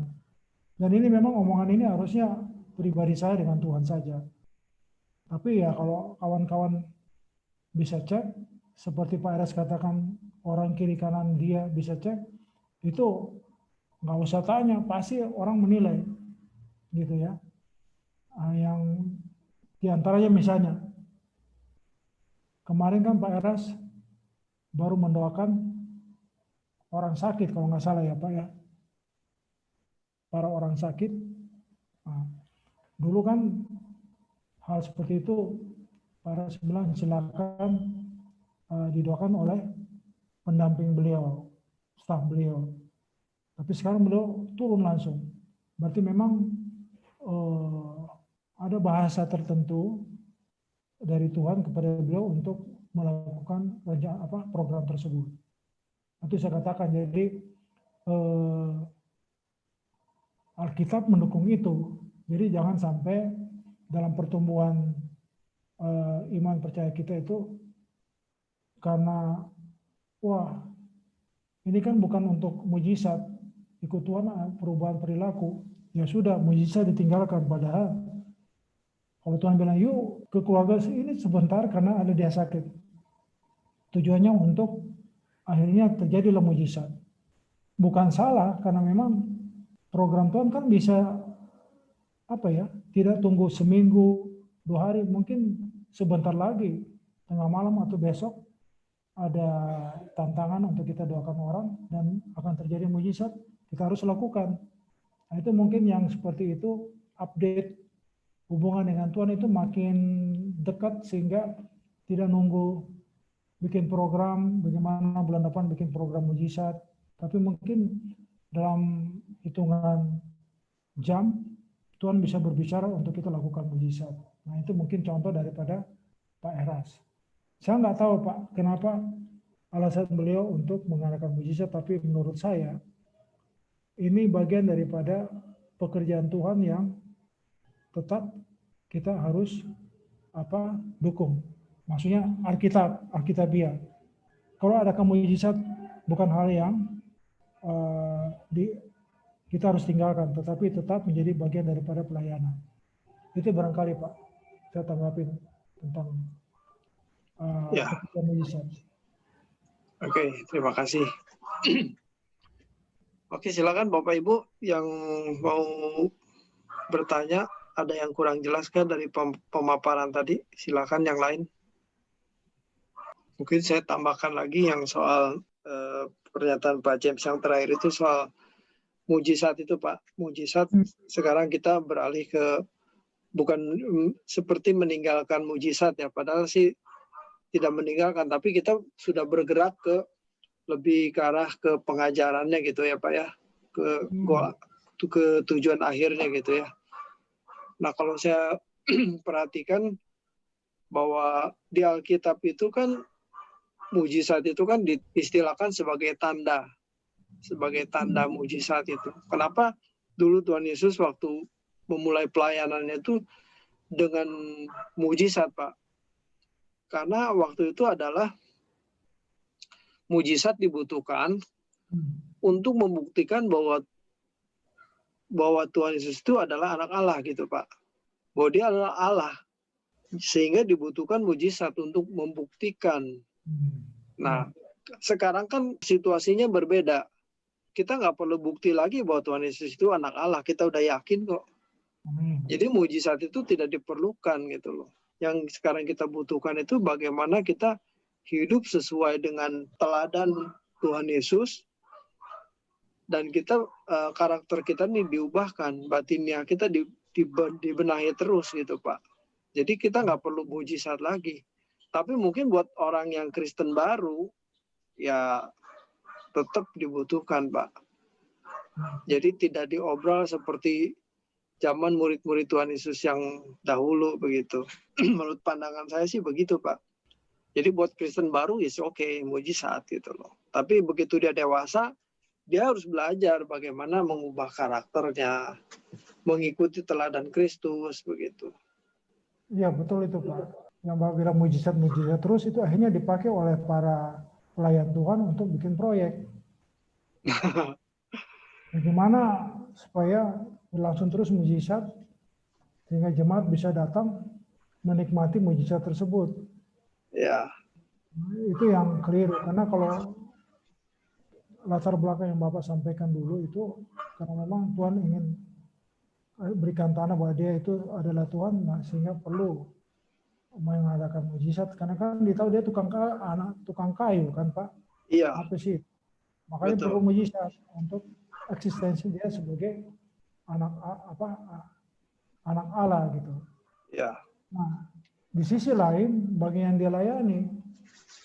[SPEAKER 2] Dan ini memang omongan ini harusnya pribadi saya dengan Tuhan saja. Tapi ya kalau kawan-kawan bisa cek, seperti Pak Eras katakan, orang kiri kanan dia bisa cek, itu nggak usah tanya, pasti orang menilai, gitu ya. Yang diantaranya misalnya, kemarin kan Pak Eras baru mendoakan orang sakit, kalau nggak salah ya Pak ya, para orang sakit. Nah, dulu kan hal seperti itu Pak Eras bilang silakan didoakan oleh pendamping beliau, staf beliau. Tapi sekarang beliau turun langsung. Berarti memang ada bahasa tertentu dari Tuhan kepada beliau untuk melakukan program tersebut. Itu saya katakan, jadi Alkitab mendukung itu. Jadi jangan sampai dalam pertumbuhan iman percaya kita itu karena wah ini kan bukan untuk mujizat, ikut Tuhan perubahan perilaku, ya sudah mujizat ditinggalkan. Padahal kalau Tuhan bilang yuk ke keluarga ini sebentar karena ada dia sakit, tujuannya untuk akhirnya terjadilah mujizat. Bukan salah, karena memang program Tuhan kan bisa tidak tunggu seminggu, 2 hari, mungkin sebentar lagi, tengah malam atau besok ada tantangan untuk kita doakan orang dan akan terjadi mujizat, kita harus lakukan. Nah, itu mungkin yang seperti itu, update hubungan dengan Tuhan itu makin dekat sehingga tidak nunggu bikin program, bagaimana bulan depan bikin program mujizat, tapi mungkin dalam hitungan jam Tuhan bisa berbicara untuk kita lakukan mujizat. Nah, itu mungkin contoh daripada Pak Eras. Saya nggak tahu Pak, kenapa alasan beliau untuk mengadakan mujizat, tapi menurut saya ini bagian daripada pekerjaan Tuhan yang tetap kita harus dukung. Maksudnya Alkitabiah. Kalau ada mujizat bukan hal yang kita harus tinggalkan, tetapi tetap menjadi bagian daripada pelayanan. Itu barangkali Pak, saya tanggapin tentang mujizat.
[SPEAKER 1] Oke, terima kasih. Oke, silakan Bapak Ibu yang mau bertanya, ada yang kurang jelaskan dari pemaparan tadi, silakan yang lain. Mungkin saya tambahkan lagi yang soal pernyataan Pak James yang terakhir itu soal mujizat itu Pak. Mujizat sekarang kita beralih ke bukan seperti meninggalkan mujizat ya, padahal sih tidak meninggalkan, tapi kita sudah bergerak ke lebih ke arah ke pengajarannya gitu ya Pak ya, ke tujuan akhirnya gitu ya. Nah, kalau saya perhatikan bahwa di Alkitab itu kan mujizat itu kan diistilahkan sebagai tanda mujizat itu. Kenapa dulu Tuhan Yesus waktu memulai pelayanannya itu dengan mujizat Pak? Karena waktu itu adalah mujizat dibutuhkan untuk membuktikan bahwa Tuhan Yesus itu adalah anak Allah gitu Pak. Bahwa dia adalah Allah. Sehingga dibutuhkan mujizat untuk membuktikan. Nah, sekarang kan situasinya berbeda. Kita nggak perlu bukti lagi bahwa Tuhan Yesus itu anak Allah. Kita udah yakin kok. Jadi mujizat itu tidak diperlukan gitu loh. Yang sekarang kita butuhkan itu bagaimana kita hidup sesuai dengan teladan Tuhan Yesus. Dan kita karakter kita ini diubahkan. Batinnya kita dibenahi terus gitu Pak. Jadi kita nggak perlu mujizat lagi. Tapi mungkin buat orang yang Kristen baru, ya tetap dibutuhkan Pak. Jadi tidak diobrol seperti zaman murid-murid Tuhan Yesus yang dahulu begitu. Menurut pandangan saya sih begitu Pak. Jadi buat Kristen baru ya oke, mujizat gitu loh. Tapi begitu dia dewasa, dia harus belajar bagaimana mengubah karakternya, mengikuti teladan Kristus begitu.
[SPEAKER 2] Iya betul itu Pak. Yang Bapak bilang mujizat terus itu akhirnya dipakai oleh para pelayan Tuhan untuk bikin proyek. Bagaimana supaya berlangsung terus mujizat sehingga jemaat bisa datang menikmati mujizat tersebut.
[SPEAKER 1] Ya.
[SPEAKER 2] Itu yang keliru, karena kalau latar belakang yang Bapak sampaikan dulu itu karena memang Tuhan ingin berikan tanda bahwa dia itu adalah Tuhan, nah, sehingga perlu mengadakan mujizat, karena kan ditahu dia tukang kayu kan Pak,
[SPEAKER 1] Iya,
[SPEAKER 2] apa sih? Makanya perlu
[SPEAKER 1] betul.
[SPEAKER 2] mujizat untuk eksistensi dia sebagai anak anak Allah gitu.
[SPEAKER 1] Ya,
[SPEAKER 2] Nah, di sisi lain bagi yang dia layani,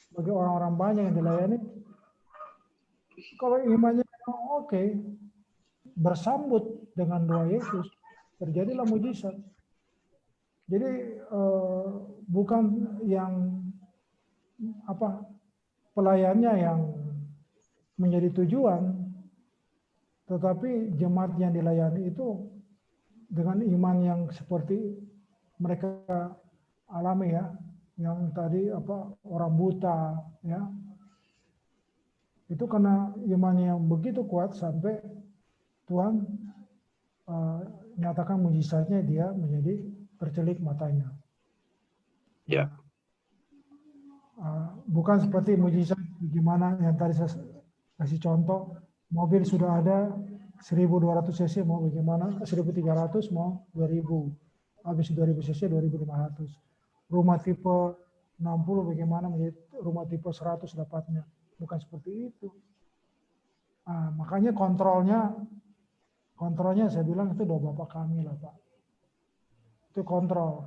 [SPEAKER 2] bagi orang-orang banyak yang dilayani, kalau imannya memang oke, bersambut dengan doa Yesus, terjadilah mujizat. Jadi bukan yang pelayannya yang menjadi tujuan, tetapi jemaat yang dilayani itu dengan iman yang seperti mereka alami ya, yang tadi orang buta ya, itu karena imannya yang begitu kuat sampai Tuhan nyatakan mujizatnya, dia menjadi tercelik matanya.
[SPEAKER 1] ya,
[SPEAKER 2] Bukan seperti mujizat gimana yang tadi saya kasih contoh, mobil sudah ada 1.200 cc mau bagaimana, 1.300 mau 2.000, habis 2.000 cc 2.500. Rumah tipe 60 bagaimana menjadi rumah tipe 100 dapatnya, bukan seperti itu. Makanya kontrolnya saya bilang itu doa Bapak kami lah Pak. Itu kontrol.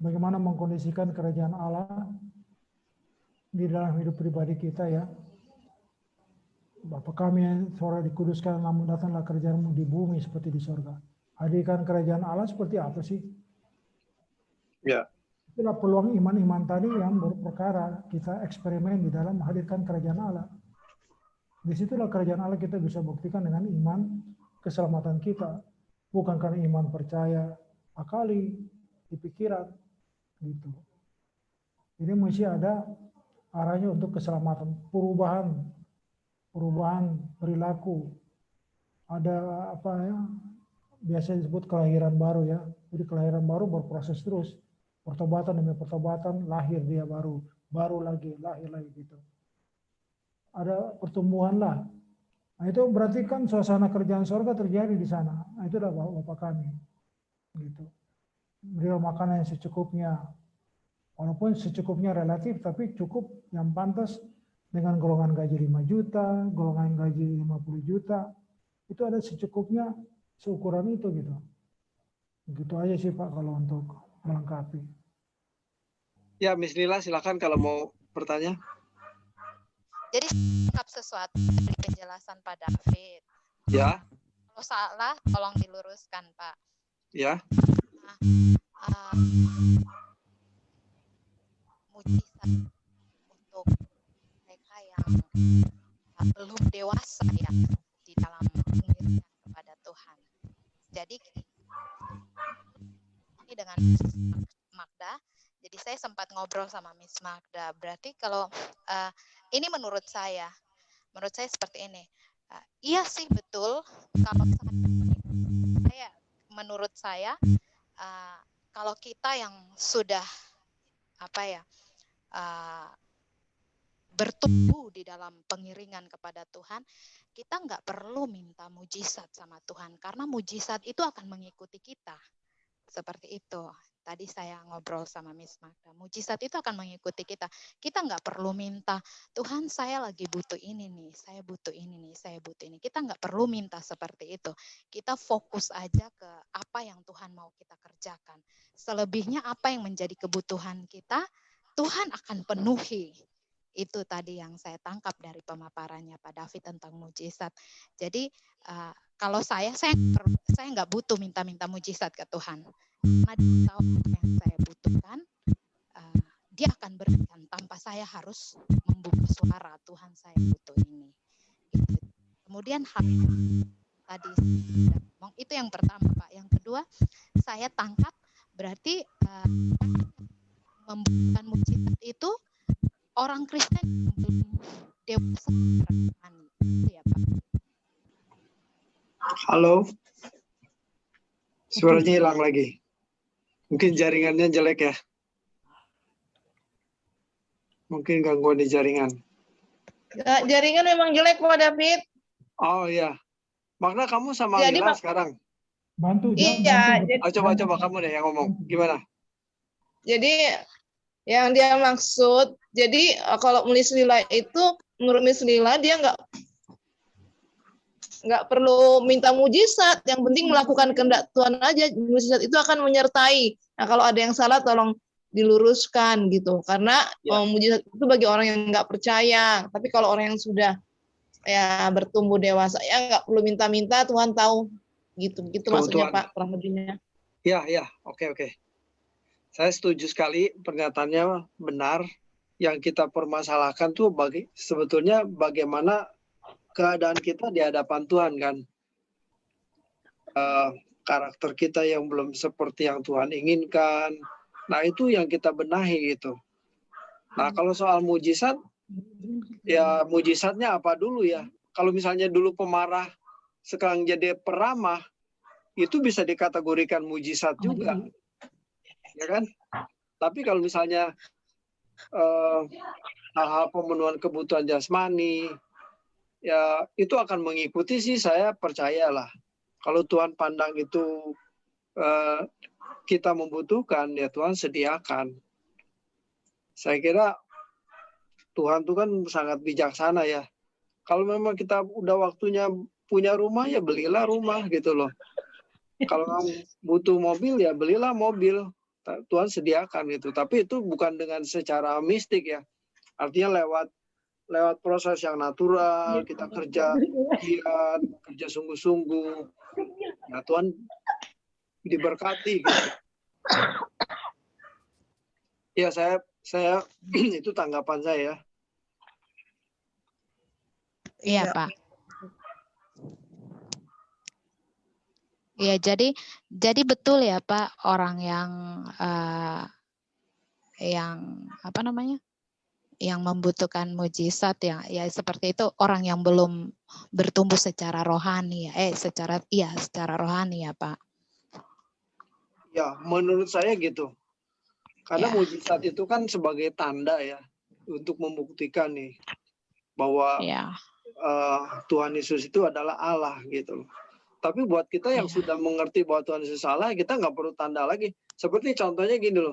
[SPEAKER 2] Bagaimana mengkondisikan kerajaan Allah di dalam hidup pribadi kita ya. Bapa kami yang sorga dikuduskan, namun datanglah kerajaan-Mu di bumi seperti di sorga. Hadirkan kerajaan Allah seperti apa sih?
[SPEAKER 1] ya,
[SPEAKER 2] Itulah peluang iman-iman tadi yang berperkara kita eksperimen di dalam menghadirkan kerajaan Allah. Disitulah kerajaan Allah kita bisa buktikan dengan iman keselamatan kita. Bukan karena iman percaya akali di pikiran gitu. Ini mesti ada arahnya untuk keselamatan, perubahan perilaku. Ada biasa disebut kelahiran baru ya. Jadi kelahiran baru berproses terus. Pertobatan demi pertobatan, lahir dia baru lagi, lahir lagi gitu. Ada pertumbuhan lah. Nah itu berarti kan suasana kerjaan surga terjadi di sana. Nah itu adalah Bapak kami. Gitu. Beliau makanan yang secukupnya. Walaupun secukupnya relatif, tapi cukup yang pantas dengan golongan gaji 5 juta, golongan gaji 50 juta. Itu ada secukupnya, seukuran itu gitu. Begitu aja sih Pak kalau untuk melengkapi.
[SPEAKER 1] ya, Miss Lila silakan kalau mau bertanya.
[SPEAKER 4] Jadi lengkap sesuatu dari penjelasan Pak David.
[SPEAKER 1] Ya.
[SPEAKER 4] Kalau salah, tolong diluruskan Pak.
[SPEAKER 1] Ya.
[SPEAKER 4] Mujizat untuk mereka yang belum dewasa ya di dalam pengiringan kepada Tuhan. Jadi ini dengan Magda. Jadi saya sempat ngobrol sama Miss Magda. Berarti kalau ini menurut saya seperti ini. Iya sih betul. Kalau menurut saya kalau kita yang sudah bertumbuh di dalam pengiringan kepada Tuhan, kita nggak perlu minta mujizat sama Tuhan karena mujizat itu akan mengikuti kita. Seperti itu. Tadi saya ngobrol sama Miss Magda. Mujizat itu akan mengikuti kita. Kita nggak perlu minta, Tuhan saya lagi butuh ini nih, saya butuh ini nih, saya butuh ini. Kita nggak perlu minta seperti itu. Kita fokus aja ke apa yang Tuhan mau kita kerjakan. Selebihnya apa yang menjadi kebutuhan kita, Tuhan akan penuhi. Itu tadi yang saya tangkap dari pemaparannya Pak David tentang mujizat. Jadi kalau saya nggak butuh minta-minta mujizat ke Tuhan. Karena Dia tahu apa yang saya butuhkan, Dia akan berikan tanpa saya harus membuka suara, Tuhan saya butuh ini. Gitu. Kemudian hal tadi itu yang pertama Pak. Yang kedua saya tangkap berarti membutuhkan mujizat itu orang Kristen yang belum dewasa ya Pak.
[SPEAKER 1] Halo. Suaranya hilang lagi. Mungkin jaringannya jelek ya. Mungkin gangguan di jaringan.
[SPEAKER 5] Ya, jaringan memang jelek Pak David.
[SPEAKER 1] Oh iya. Makna kamu sama
[SPEAKER 5] Jadi
[SPEAKER 1] Lila sekarang.
[SPEAKER 2] Bantu,
[SPEAKER 5] iya,
[SPEAKER 2] bantu.
[SPEAKER 5] jadi,
[SPEAKER 1] Coba kamu deh yang ngomong. Gimana?
[SPEAKER 5] jadi yang dia maksud, jadi kalau Miss Lila itu, menurut Miss Lila dia nggak perlu minta mujizat, yang penting melakukan kehendak Tuhan aja, mujizat itu akan menyertai. Nah kalau ada yang salah tolong diluruskan gitu, karena
[SPEAKER 1] Ya.
[SPEAKER 5] mujizat itu bagi orang yang nggak percaya. Tapi kalau orang yang sudah ya bertumbuh dewasa, ya nggak perlu minta-minta, Tuhan tahu gitu maksudnya Pak, kurang lebihnya.
[SPEAKER 1] Ya, oke. Saya setuju sekali, pernyataannya benar. Yang kita permasalahkan tuh sebetulnya bagaimana keadaan kita di hadapan Tuhan kan. Karakter kita yang belum seperti yang Tuhan inginkan. Nah itu yang kita benahi gitu. Nah kalau soal mujizat, ya mujizatnya apa dulu ya? Kalau misalnya dulu pemarah, sekarang jadi peramah, itu bisa dikategorikan mujizat juga. Ya kan? Tapi kalau misalnya hal-hal pemenuhan kebutuhan jasmani, ya itu akan mengikuti sih, saya percayalah. Kalau Tuhan pandang itu kita membutuhkan, ya Tuhan sediakan. Saya kira Tuhan itu kan sangat bijaksana ya. Kalau memang kita udah waktunya punya rumah, ya belilah rumah gitu loh. Kalau kamu butuh mobil, ya belilah mobil. Tuhan sediakan gitu. Tapi itu bukan dengan secara mistik ya. Artinya lewat proses yang natural, kita kerja giat, kerja sungguh-sungguh. Nah, Tuhan diberkati gitu. Ya, saya itu tanggapan saya.
[SPEAKER 4] Iya, Pak. Ya, jadi betul ya Pak, orang yang apa namanya, yang membutuhkan mujizat ya seperti itu, orang yang belum bertumbuh secara rohani ya, secara rohani ya Pak.
[SPEAKER 1] Ya, menurut saya gitu. Karena
[SPEAKER 4] Ya.
[SPEAKER 1] mujizat itu kan sebagai tanda ya untuk membuktikan nih bahwa
[SPEAKER 4] Ya.
[SPEAKER 1] Tuhan Yesus itu adalah Allah gitu. Tapi buat kita yang
[SPEAKER 4] Ya.
[SPEAKER 1] sudah mengerti bahwa Tuhan Yesus Allah, kita nggak perlu tanda lagi. Seperti contohnya gini loh,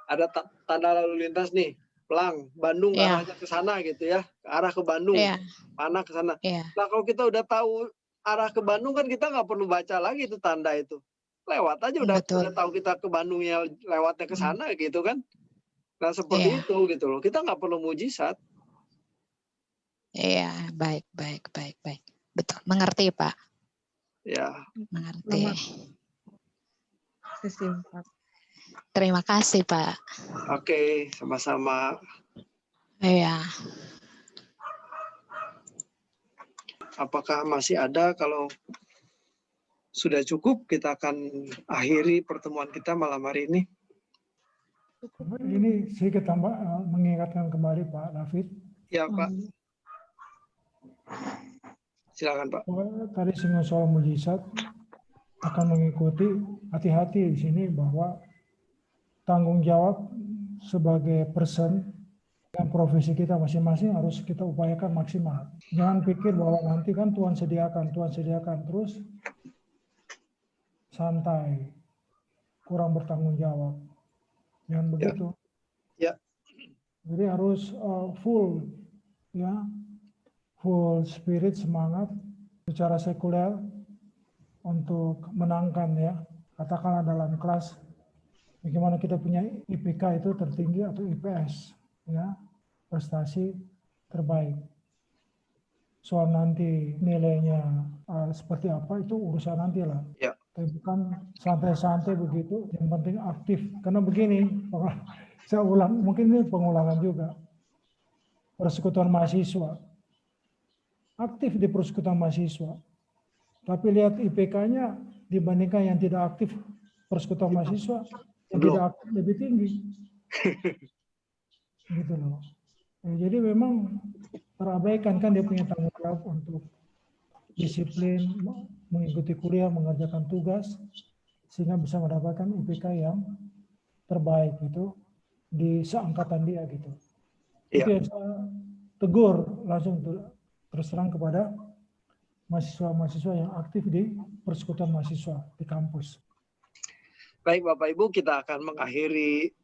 [SPEAKER 1] ada tanda lalu lintas nih, pelang Bandung
[SPEAKER 4] Ya.
[SPEAKER 1] arahnya ke sana gitu ya, ke arah ke Bandung,
[SPEAKER 4] Ya.
[SPEAKER 1] panah ke sana.
[SPEAKER 4] Ya.
[SPEAKER 1] Nah kalau kita udah tahu arah ke Bandung kan kita nggak perlu baca lagi itu tanda itu, lewat aja udah tahu kita ke Bandungnya lewatnya ke sana gitu kan. Nah seperti itu gitu loh, kita nggak perlu mujizat.
[SPEAKER 4] Iya, baik. Betul, mengerti Pak.
[SPEAKER 1] Ya.
[SPEAKER 4] Mengerti. Terima kasih Pak.
[SPEAKER 1] Oke, sama-sama.
[SPEAKER 4] Iya.
[SPEAKER 1] Apakah masih ada? Kalau sudah cukup, kita akan akhiri pertemuan kita malam hari ini.
[SPEAKER 2] Ini sedikit tambah mengingatkan kembali Pak David.
[SPEAKER 1] Ya Pak. Silakan Pak.
[SPEAKER 2] Tadi singgung soal mujizat akan mengikuti, hati-hati di sini bahwa tanggung jawab sebagai person dan profesi kita masing-masing harus kita upayakan maksimal. Jangan pikir bahwa nanti kan Tuhan sediakan terus santai, kurang bertanggung jawab. Jangan begitu.
[SPEAKER 1] Ya.
[SPEAKER 2] Jadi harus full spirit, semangat secara sekuler untuk menangkan ya. Katakanlah dalam kelas bagaimana kita punya IPK itu tertinggi atau IPS ya, prestasi terbaik. Soal nanti nilainya seperti apa itu urusan nanti lah.
[SPEAKER 1] Ya.
[SPEAKER 2] Tapi bukan santai-santai begitu, yang penting aktif. Karena begini, saya ulang, mungkin ini pengulangan juga. Persekutuan mahasiswa. Aktif di persekutuan mahasiswa. Tapi lihat IPK-nya dibandingkan yang tidak aktif persekutuan mahasiswa, yang tidak aktif lebih tinggi. Gitu loh. Ya, jadi memang terabaikan kan dia punya tanggung jawab untuk disiplin, mengikuti kuliah, mengerjakan tugas, sehingga bisa mendapatkan IPK yang terbaik itu di seangkatan dia gitu. Itu yang saya tegur langsung terus terang kepada mahasiswa-mahasiswa yang aktif di persekutuan mahasiswa di kampus.
[SPEAKER 1] Baik Bapak Ibu, kita akan mengakhiri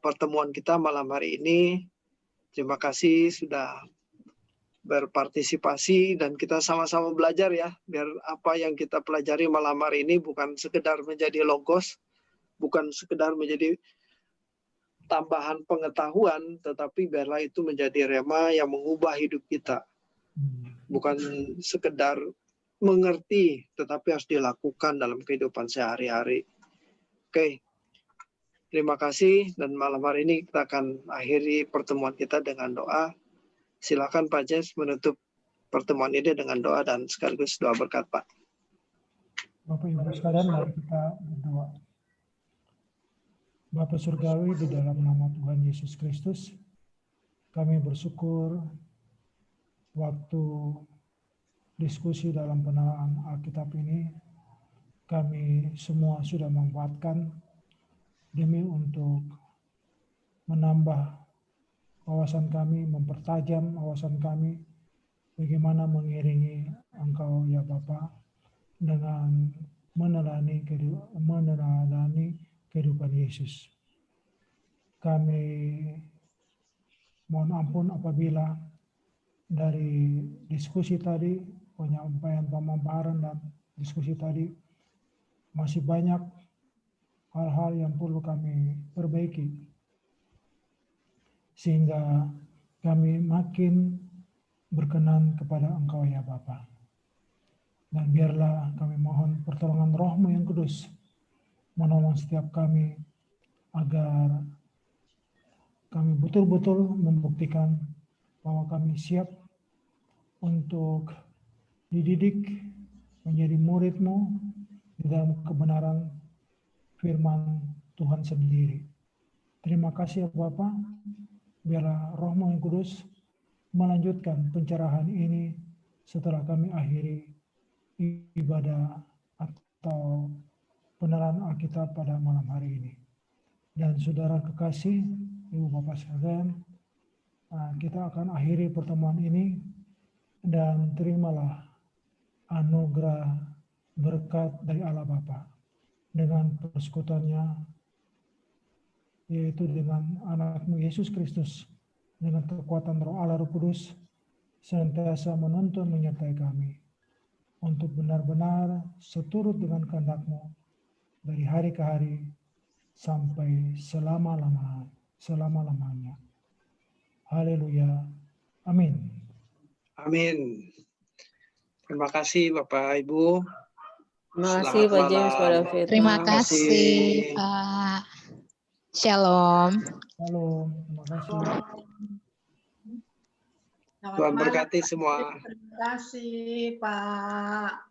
[SPEAKER 1] pertemuan kita malam hari ini. Terima kasih sudah berpartisipasi dan kita sama-sama belajar ya, biar apa yang kita pelajari malam hari ini bukan sekedar menjadi logos, bukan sekedar menjadi tambahan pengetahuan, tetapi biarlah itu menjadi rema yang mengubah hidup kita. Bukan sekedar mengerti, tetapi harus dilakukan dalam kehidupan sehari-hari. Oke, terima kasih, dan malam hari ini kita akan akhiri pertemuan kita dengan doa. Silakan Pak James menutup pertemuan ini dengan doa dan sekaligus doa berkat Pak.
[SPEAKER 2] Bapak Ibu sekalian, mari kita berdoa. Bapa Surgawi, di dalam nama Tuhan Yesus Kristus, kami bersyukur waktu diskusi dalam penelaan Alkitab ini, kami semua sudah memanfaatkan demi untuk menambah wawasan kami, mempertajam wawasan kami, bagaimana mengiringi Engkau ya Bapa dengan meneladani kehidupan Yesus. Kami mohon ampun apabila dari diskusi tadi, penyampaian pemaparan dan diskusi tadi masih banyak hal-hal yang perlu kami perbaiki, sehingga kami makin berkenan kepada Engkau ya Bapa. Dan biarlah kami mohon pertolongan Roh-Mu yang kudus menolong setiap kami agar kami betul-betul membuktikan bahwa kami siap untuk dididik menjadi murid-Mu di dalam kebenaran firman Tuhan sendiri. Terima kasih ya Bapa. Biarlah Roh-Mu yang kudus melanjutkan pencerahan ini setelah kami akhiri ibadah atau penerangan Alkitab pada malam hari ini. Dan saudara kekasih, Ibu Bapak sekalian, kita akan akhiri pertemuan ini dan terimalah anugerah berkat dari Allah Bapa dengan persekutuannya, yaitu dengan anak-Mu Yesus Kristus, dengan kekuatan Roh Allah Roh Kudus, senantiasa menuntun menyertai kami untuk benar-benar seturut dengan kehendak-Mu dari hari ke hari sampai selama-lamanya. Haleluya. Amin.
[SPEAKER 1] Amin. Terima kasih Bapak Ibu.
[SPEAKER 3] Terima kasih Pak James, Pak David.
[SPEAKER 4] Terima kasih Pak. Shalom.
[SPEAKER 2] Shalom. Terima kasih.
[SPEAKER 1] Tuhan berkati semua.
[SPEAKER 6] Terima kasih Pak.